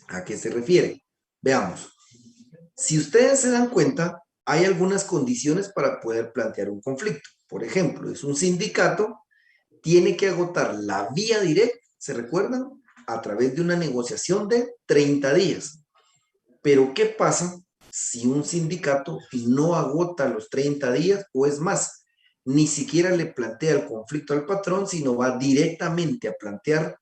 ¿A qué se refiere? Veamos. Si ustedes se dan cuenta, hay algunas condiciones para poder plantear un conflicto. Por ejemplo, es un sindicato, tiene que agotar la vía directa, ¿se recuerdan? A través de una negociación de 30 días. Pero ¿qué pasa si un sindicato no agota los 30 días o es más, ni siquiera le plantea el conflicto al patrón, sino va directamente a plantear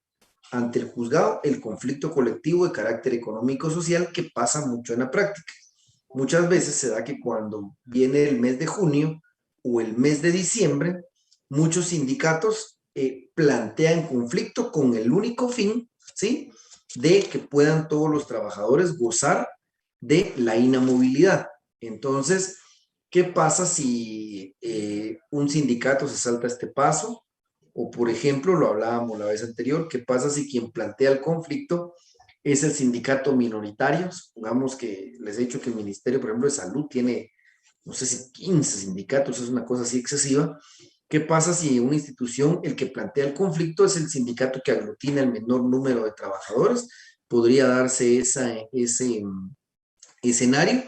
ante el juzgado el conflicto colectivo de carácter económico-social que pasa mucho en la práctica? Muchas veces se da que cuando viene el mes de junio o el mes de diciembre, muchos sindicatos plantean conflicto con el único fin, ¿sí?, de que puedan todos los trabajadores gozar de la inamovilidad. Entonces, ¿qué pasa si un sindicato se salta este paso? O, por ejemplo, lo hablábamos la vez anterior, ¿qué pasa si quien plantea el conflicto es el sindicato minoritario? Supongamos que les he dicho que el Ministerio, por ejemplo, de Salud tiene, no sé si 15 sindicatos, es una cosa así excesiva. ¿Qué pasa si una institución, el que plantea el conflicto es el sindicato que aglutina el menor número de trabajadores? Podría darse ese escenario.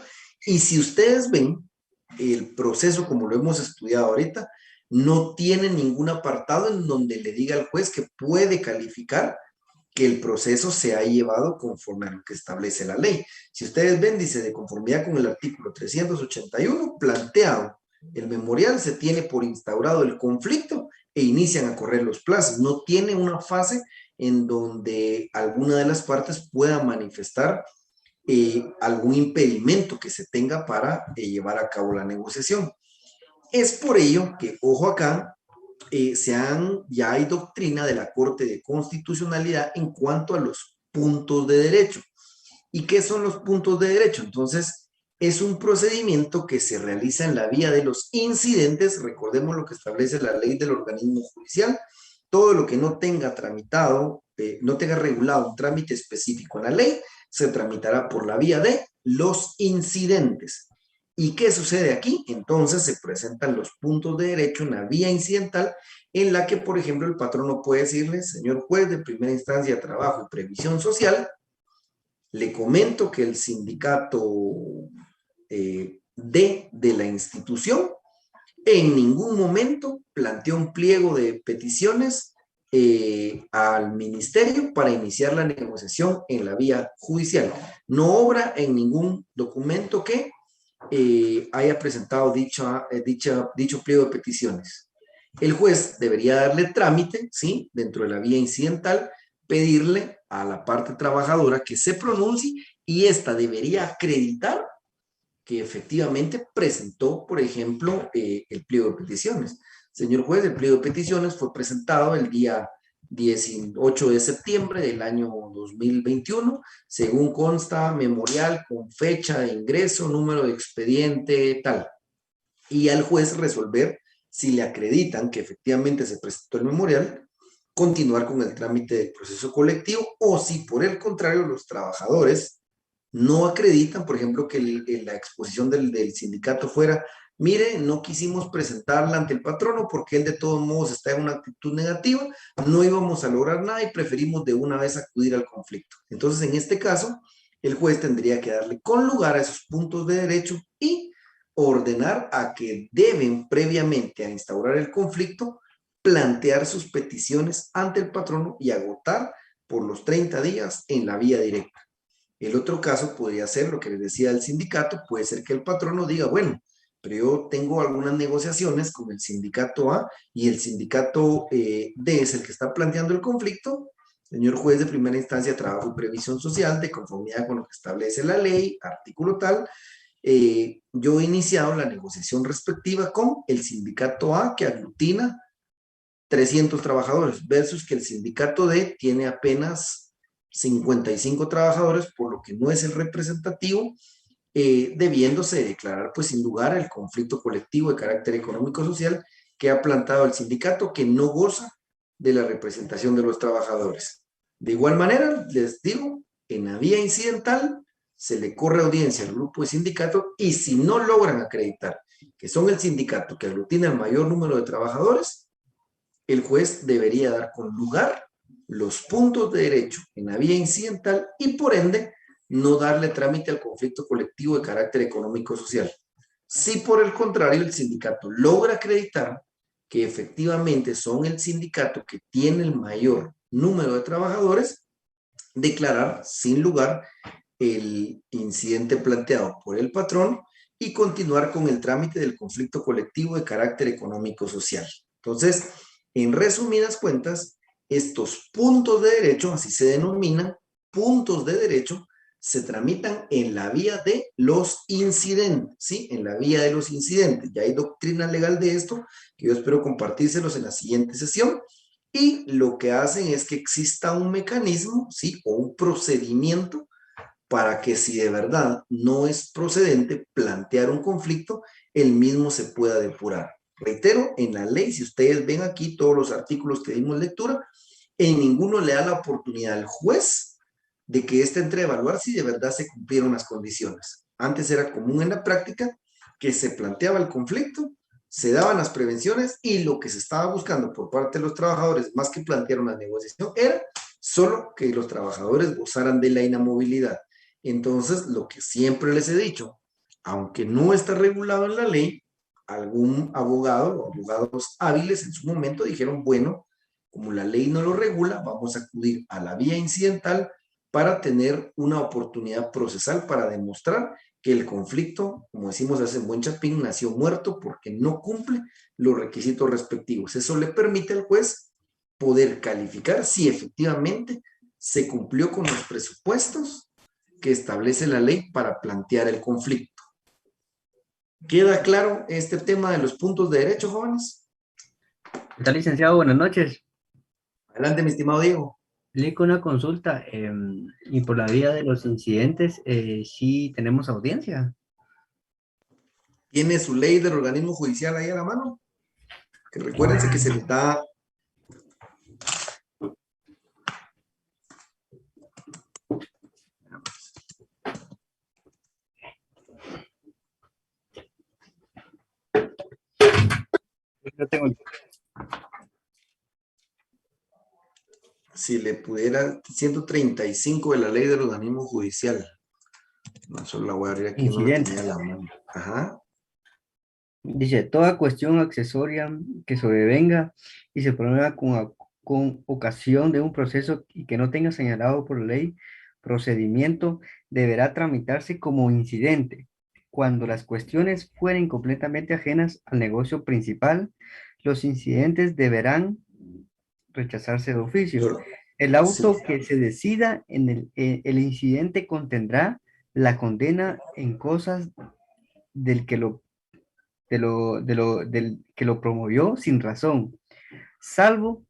Y si ustedes ven el proceso como lo hemos estudiado ahorita, no tiene ningún apartado en donde le diga al juez que puede calificar que el proceso se ha llevado conforme a lo que establece la ley. Si ustedes ven, dice, de conformidad con el artículo 381, planteado el memorial, se tiene por instaurado el conflicto e inician a correr los plazos. No tiene una fase en donde alguna de las partes pueda manifestar algún impedimento que se tenga para llevar a cabo la negociación. Es por ello que, ojo acá, ya hay doctrina de la Corte de Constitucionalidad en cuanto a los puntos de derecho. ¿Y qué son los puntos de derecho? Entonces, es un procedimiento que se realiza en la vía de los incidentes. Recordemos lo que establece la ley del organismo judicial. Todo lo que no tenga tramitado, no tenga regulado un trámite específico en la ley, se tramitará por la vía de los incidentes. ¿Y qué sucede aquí? Entonces se presentan los puntos de derecho en la vía incidental, en la que, por ejemplo, el patrono puede decirle: señor juez de primera instancia de trabajo y previsión social, le comento que el sindicato de la institución en ningún momento planteó un pliego de peticiones al ministerio para iniciar la negociación en la vía judicial. No obra en ningún documento que haya presentado dicho pliego de peticiones. El juez debería darle trámite, ¿sí?, dentro de la vía incidental, pedirle a la parte trabajadora que se pronuncie y ésta debería acreditar que efectivamente presentó, por ejemplo, el pliego de peticiones. Señor juez, el pliego de peticiones fue presentado el día 18 de septiembre del año 2021, según consta memorial con fecha de ingreso, número de expediente, tal. Y al juez resolver si le acreditan que efectivamente se presentó el memorial, continuar con el trámite del proceso colectivo, o si por el contrario los trabajadores no acreditan, por ejemplo, que la exposición del sindicato fuera: mire, no quisimos presentarla ante el patrono porque él de todos modos está en una actitud negativa, no íbamos a lograr nada y preferimos de una vez acudir al conflicto. Entonces, en este caso, el juez tendría que darle con lugar a esos puntos de derecho y ordenar a que deben, previamente a instaurar el conflicto, plantear sus peticiones ante el patrono y agotar por los 30 días en la vía directa. El otro caso podría ser lo que les decía del sindicato. Puede ser que el patrono diga: bueno, pero yo tengo algunas negociaciones con el sindicato A y el sindicato D es el que está planteando el conflicto. Señor juez de primera instancia de trabajo y previsión social, de conformidad con lo que establece la ley, artículo tal, yo he iniciado la negociación respectiva con el sindicato A, que aglutina 300 trabajadores, versus que el sindicato D tiene apenas 55 trabajadores, por lo que no es el representativo, debiéndose declarar pues sin lugar el conflicto colectivo de carácter económico-social que ha plantado el sindicato, que no goza de la representación de los trabajadores. De igual manera, les digo, en la vía incidental se le corre audiencia al grupo de sindicatos y si no logran acreditar que son el sindicato que aglutina el mayor número de trabajadores, el juez debería dar con lugar los puntos de derecho en la vía incidental y por ende no darle trámite al conflicto colectivo de carácter económico-social. Si por el contrario el sindicato logra acreditar que efectivamente son el sindicato que tiene el mayor número de trabajadores, declarar sin lugar el incidente planteado por el patrón y continuar con el trámite del conflicto colectivo de carácter económico-social. Entonces, en resumidas cuentas, estos puntos de derecho, así se denominan, puntos de derecho, se tramitan en la vía de los incidentes, ¿sí? En la vía de los incidentes. Ya hay doctrina legal de esto, que yo espero compartírselos en la siguiente sesión. Y lo que hacen es que exista un mecanismo, ¿sí? O un procedimiento para que si de verdad no es procedente plantear un conflicto, el mismo se pueda depurar. Reitero, en la ley, si ustedes ven aquí todos los artículos que dimos lectura, en ninguno le da la oportunidad al juez de que éste entre a evaluar si de verdad se cumplieron las condiciones. Antes era común en la práctica que se planteaba el conflicto, se daban las prevenciones y lo que se estaba buscando por parte de los trabajadores, más que plantear una negociación, era solo que los trabajadores gozaran de la inamovilidad. Entonces, lo que siempre les he dicho, aunque no está regulado en la ley, algún abogado o abogados hábiles en su momento dijeron, bueno, como la ley no lo regula, vamos a acudir a la vía incidental para tener una oportunidad procesal para demostrar que el conflicto, como decimos hace un buen chapín, nació muerto porque no cumple los requisitos respectivos. Eso le permite al juez poder calificar si efectivamente se cumplió con los presupuestos que establece la ley para plantear el conflicto. ¿Queda claro este tema de los puntos de derecho, jóvenes?
¿Qué tal, licenciado? Buenas noches.
Adelante, mi estimado Diego.
Le con una consulta, y por la vía de los incidentes, sí tenemos audiencia.
¿Tiene su ley del organismo judicial ahí a la mano? Que recuérdense que se les da...
Yo tengo el...
Si le pudiera, 135 de la ley del organismo judicial. No, solo la voy a abrir aquí,
Incidente.
no la tenía a la mano. Ajá.
Dice, toda cuestión accesoria que sobrevenga y se promueva con ocasión de un proceso y que no tenga señalado por ley procedimiento, deberá tramitarse como incidente. Cuando las cuestiones fueren completamente ajenas al negocio principal, los incidentes deberán rechazarse de oficio. El auto
Sí.
que se decida en el incidente contendrá la condena en cosas del que del que lo promovió sin razón, salvo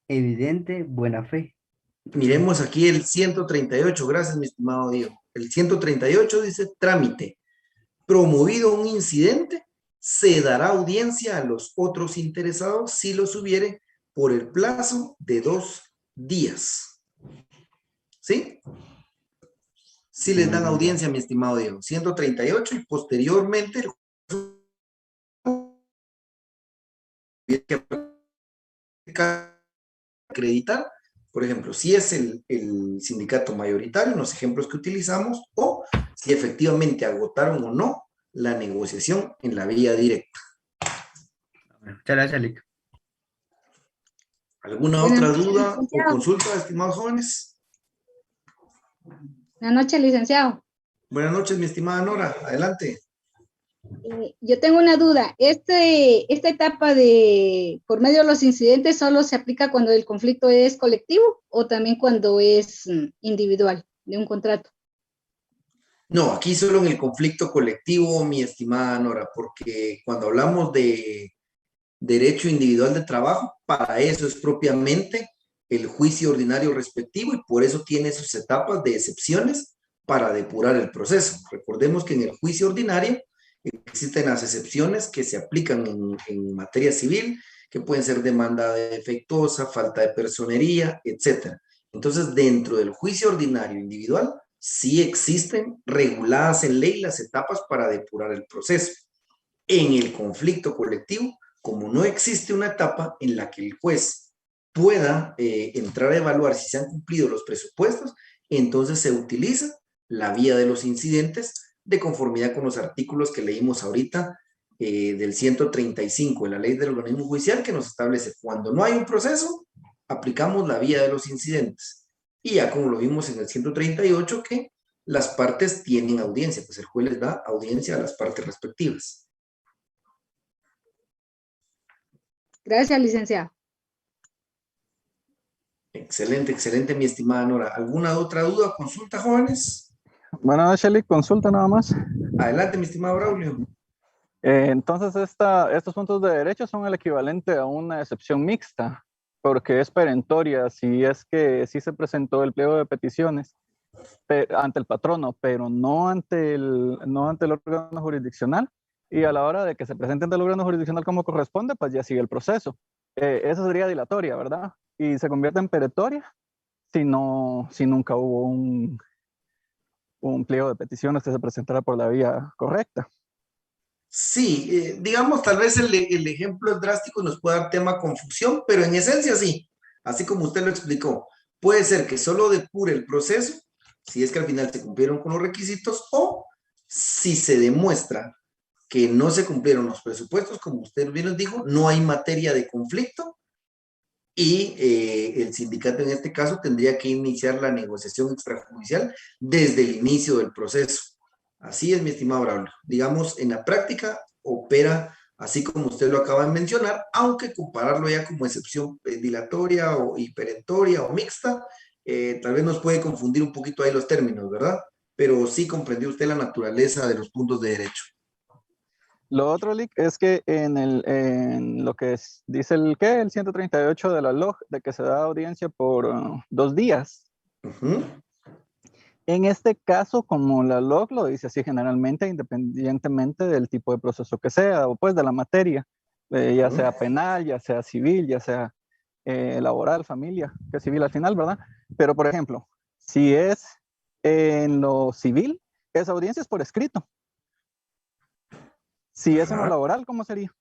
evidente buena fe.
Miremos aquí el 138, gracias mi estimado Diego. El 138 dice trámite. Promovido un incidente, se dará audiencia a los otros interesados si los hubiere por el plazo de 2 días. ¿Sí? Sí les dan audiencia, mi estimado Diego. 138 y posteriormente el acreditar, por ejemplo, si es el sindicato mayoritario, en los ejemplos que utilizamos, o si efectivamente agotaron o no la negociación en la vía directa.
Muchas gracias, Lic.
¿Alguna otra duda o consulta, estimados jóvenes?
Buenas noches, licenciado.
Buenas noches, mi estimada Nora. Adelante.
Yo tengo una duda. ¿Esta etapa de por medio de los incidentes solo se aplica cuando el conflicto es colectivo o también cuando es individual de un contrato?
No, aquí solo en el conflicto colectivo, mi estimada Nora, porque cuando hablamos de derecho individual de trabajo, para eso es propiamente el juicio ordinario respectivo y por eso tiene sus etapas de excepciones para depurar el proceso. Recordemos que en el juicio ordinario existen las excepciones que se aplican en materia civil, que pueden ser demanda defectuosa, falta de personería, etc. Entonces, dentro del juicio ordinario individual, sí existen reguladas en ley las etapas para depurar el proceso. En el conflicto colectivo, como no existe una etapa en la que el juez pueda entrar a evaluar si se han cumplido los presupuestos, entonces se utiliza la vía de los incidentes de conformidad con los artículos que leímos ahorita del 135 de la ley del organismo judicial, que nos establece cuando no hay un proceso, aplicamos la vía de los incidentes. Y ya como lo vimos en el 138, que las partes tienen audiencia, pues el juez les da audiencia a las partes respectivas.
Gracias, licenciado.
Excelente, excelente, mi estimada Nora. ¿Alguna otra duda o consulta, jóvenes?
Bueno, Shelly, consulta nada más.
Adelante, mi estimado Braulio.
Entonces, estos puntos de derecho son el equivalente a una excepción mixta, porque es perentoria si es que sí se presentó el pliego de peticiones ante el patrono, pero no ante el órgano jurisdiccional, y a la hora de que se presente ante el órgano jurisdiccional como corresponde, pues ya sigue el proceso. Eso sería dilatoria, ¿verdad? Y se convierte en perentoria si nunca hubo un pliego de peticiones que se presentara por la vía correcta.
Sí, digamos, tal vez el ejemplo es drástico y nos puede dar tema confusión, pero en esencia sí, así como usted lo explicó. Puede ser que solo depure el proceso, si es que al final se cumplieron con los requisitos, o si se demuestra que no se cumplieron los presupuestos, como usted bien nos dijo, no hay materia de conflicto y el sindicato en este caso tendría que iniciar la negociación extrajudicial desde el inicio del proceso. Así es, mi estimado Braulio. Digamos, en la práctica opera así como usted lo acaba de mencionar, aunque compararlo ya como excepción dilatoria o hiperentoria o mixta, tal vez nos puede confundir un poquito ahí los términos, ¿verdad? Pero sí comprendió usted la naturaleza de los puntos de derecho.
Lo otro, Lick, es que en lo que dice el 138 de la LOG, de que se da audiencia por 2 días. En este caso, como la LOG lo dice así generalmente, independientemente del tipo de proceso que sea, o pues de la materia, ya sea penal, ya sea civil, ya sea laboral, familia, que es civil al final, ¿verdad? Pero, por ejemplo, si es en lo civil, esa audiencia es por escrito. Si es en lo laboral, ¿cómo sería?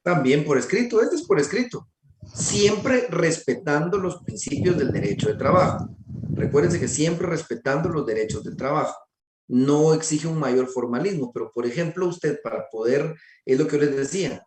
También por escrito, este es por escrito. Siempre respetando los principios del derecho de trabajo. Recuérdense que siempre respetando los derechos del trabajo. No exige un mayor formalismo, pero por ejemplo, usted para poder, es lo que yo les decía,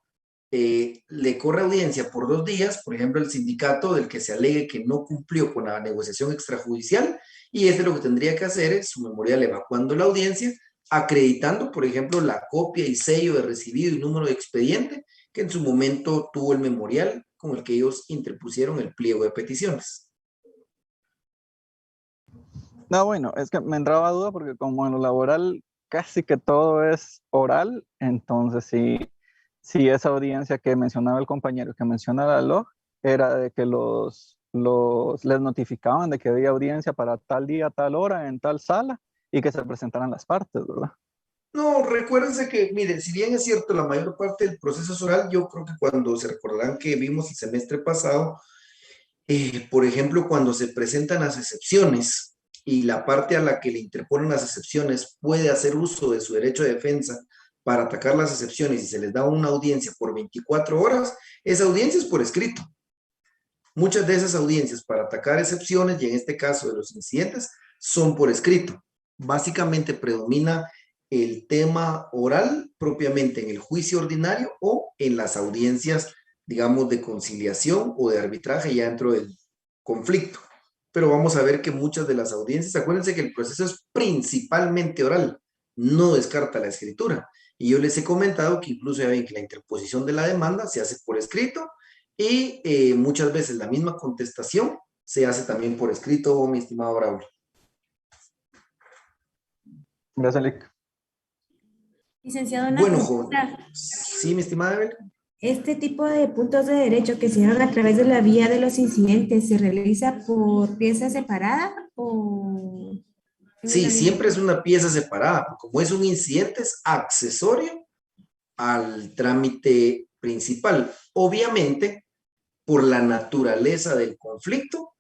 le corre audiencia por 2 días, por ejemplo, el sindicato del que se alegue que no cumplió con la negociación extrajudicial, y este lo que tendría que hacer es su memorial evacuando la audiencia, acreditando, por ejemplo, la copia y sello de recibido y número de expediente que en su momento tuvo el memorial con el que ellos interpusieron el pliego de peticiones.
No, bueno, es que me entraba duda porque como en lo laboral casi que todo es oral, entonces si esa audiencia que mencionaba el compañero, que menciona la LOG, era de que les notificaban de que había audiencia para tal día, tal hora, en tal sala, y que se presentaran las partes, ¿verdad?
No, recuérdense que, miren, si bien es cierto, la mayor parte del proceso es oral, yo creo que cuando se recordarán que vimos el semestre pasado, por ejemplo, cuando se presentan las excepciones y la parte a la que le interponen las excepciones puede hacer uso de su derecho de defensa para atacar las excepciones y se les da una audiencia por 24 horas, esa audiencia es por escrito. Muchas de esas audiencias para atacar excepciones, y en este caso de los incidentes, son por escrito. Básicamente predomina el tema oral propiamente en el juicio ordinario o en las audiencias, digamos, de conciliación o de arbitraje ya dentro del conflicto. Pero vamos a ver que muchas de las audiencias, acuérdense que el proceso es principalmente oral, no descarta la escritura. Y yo les he comentado que incluso ya ven que la interposición de la demanda se hace por escrito y muchas veces la misma contestación se hace también por escrito, mi estimado Braulio.
Gracias, Lick.
Licenciado, una
Bueno,
consulta.
joven. Sí, mi estimada Evelyn.
Este tipo de puntos de derecho que se dan a través de la vía de los incidentes, ¿se realiza por pieza separada o...?
Sí, siempre es una pieza separada. Como es un incidente, es accesorio al trámite principal. Obviamente, por la naturaleza del conflicto,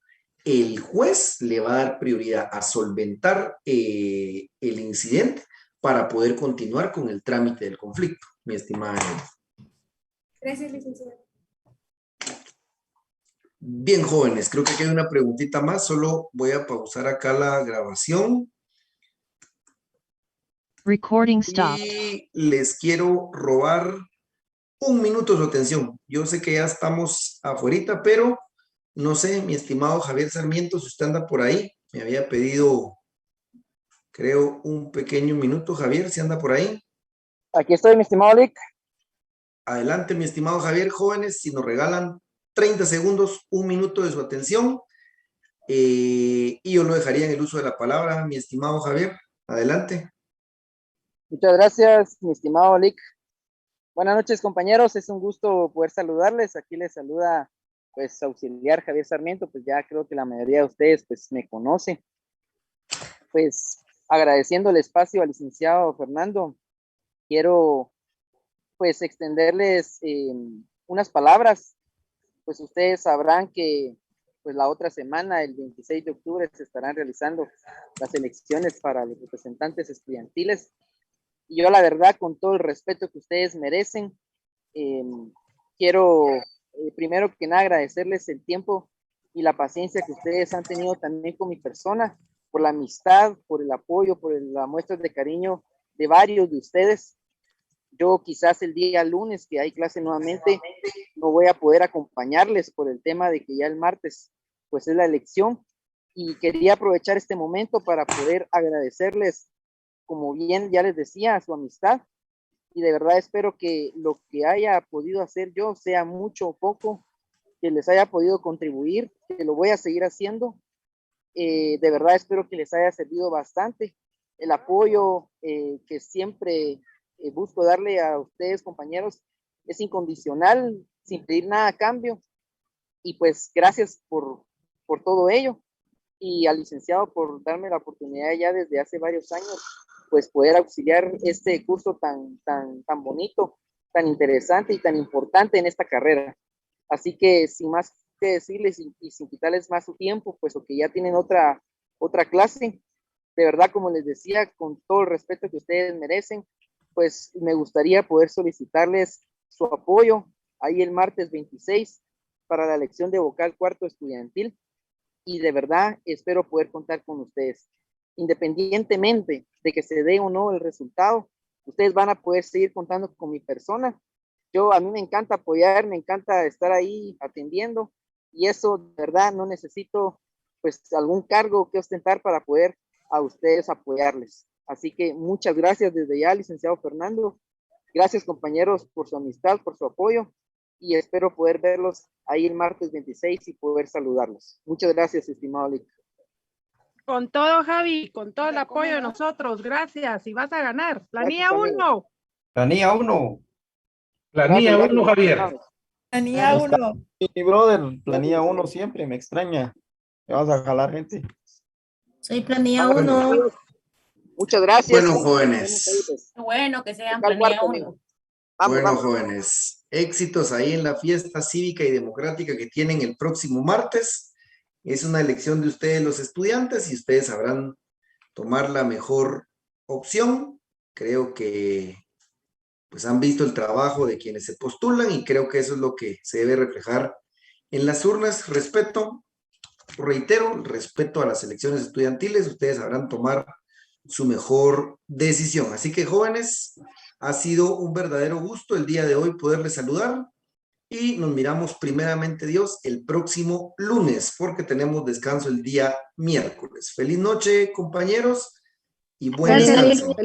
el juez le va a dar prioridad a solventar el incidente para poder continuar con el trámite del conflicto, mi estimada Elena.
Gracias, licenciado.
Bien, jóvenes, creo que aquí hay una preguntita más. Solo voy a pausar acá la grabación.
Recording stopped.
Y les quiero robar 1 minuto de su atención. Yo sé que ya estamos afuerita, pero no sé, mi estimado Javier Sarmiento, si usted anda por ahí, me había pedido, creo, un pequeño minuto. Javier, si anda por ahí.
Aquí estoy, mi estimado Lick.
Adelante, mi estimado Javier. Jóvenes, si nos regalan 30 segundos, 1 minuto de su atención, y yo lo dejaría en el uso de la palabra, mi estimado Javier. Adelante.
Muchas gracias, mi estimado Lick. Buenas noches, compañeros. Es un gusto poder saludarles. Aquí les saluda, pues, auxiliar Javier Sarmiento. Pues ya creo que la mayoría de ustedes, pues, me conoce. Pues, agradeciendo el espacio al licenciado Fernando, quiero, pues, extenderles unas palabras. Pues ustedes sabrán que, pues, la otra semana, el 26 de octubre, se estarán realizando las elecciones para los representantes estudiantiles. Y yo, la verdad, con todo el respeto que ustedes merecen, quiero primero que nada agradecerles el tiempo y la paciencia que ustedes han tenido también con mi persona, por la amistad, por el apoyo, por la muestra de cariño de varios de ustedes. Yo quizás el día lunes que hay clase nuevamente no voy a poder acompañarles por el tema de que ya el martes pues es la elección, y quería aprovechar este momento para poder agradecerles, como bien ya les decía, su amistad, y de verdad espero que lo que haya podido hacer yo, sea mucho o poco, que les haya podido contribuir, que lo voy a seguir haciendo. De verdad espero que les haya servido bastante el apoyo que siempre busco darle a ustedes, compañeros, es incondicional, sin pedir nada a cambio, y pues gracias por todo ello, y al licenciado por darme la oportunidad ya desde hace varios años, pues poder auxiliar este curso tan bonito, tan interesante y tan importante en esta carrera. Así que sin más que decirles y sin quitarles más su tiempo, pues o que ya tienen otra clase, de verdad, como les decía, con todo el respeto que ustedes merecen, pues me gustaría poder solicitarles su apoyo ahí el martes 26 para la elección de vocal cuarto estudiantil, y de verdad espero poder contar con ustedes. Independientemente de que se dé o no el resultado, ustedes van a poder seguir contando con mi persona. A mí me encanta apoyar, me encanta estar ahí atendiendo, y eso de verdad no necesito pues algún cargo que ostentar para poder a ustedes apoyarles. Así que muchas gracias desde ya, licenciado Fernando. Gracias, compañeros, por su amistad, por su apoyo, y espero poder verlos ahí el martes 26 y poder saludarlos. Muchas gracias, estimado Lick.
Con todo, Javi, con todo el apoyo de nosotros, gracias, y vas a ganar. Planilla 1.
Planilla 1.
Planilla 1, Javier.
Planilla 1.
Mi brother, planilla 1 siempre, me extraña. Me vas a jalar gente.
Soy planilla 1.
Muchas gracias.
Bueno, jóvenes.
Bueno, que sean planilla 1.
Bueno, jóvenes, éxitos ahí en la fiesta cívica y democrática que tienen el próximo martes. Es una elección de ustedes, los estudiantes, y ustedes sabrán tomar la mejor opción. Creo que pues han visto el trabajo de quienes se postulan, y creo que eso es lo que se debe reflejar en las urnas. Respeto, reitero, respeto a las elecciones estudiantiles. Ustedes sabrán tomar su mejor decisión. Así que, jóvenes, ha sido un verdadero gusto el día de hoy poderles saludar, y nos miramos primeramente Dios el próximo lunes, porque tenemos descanso el día miércoles. Feliz noche, compañeros, y buen descanso.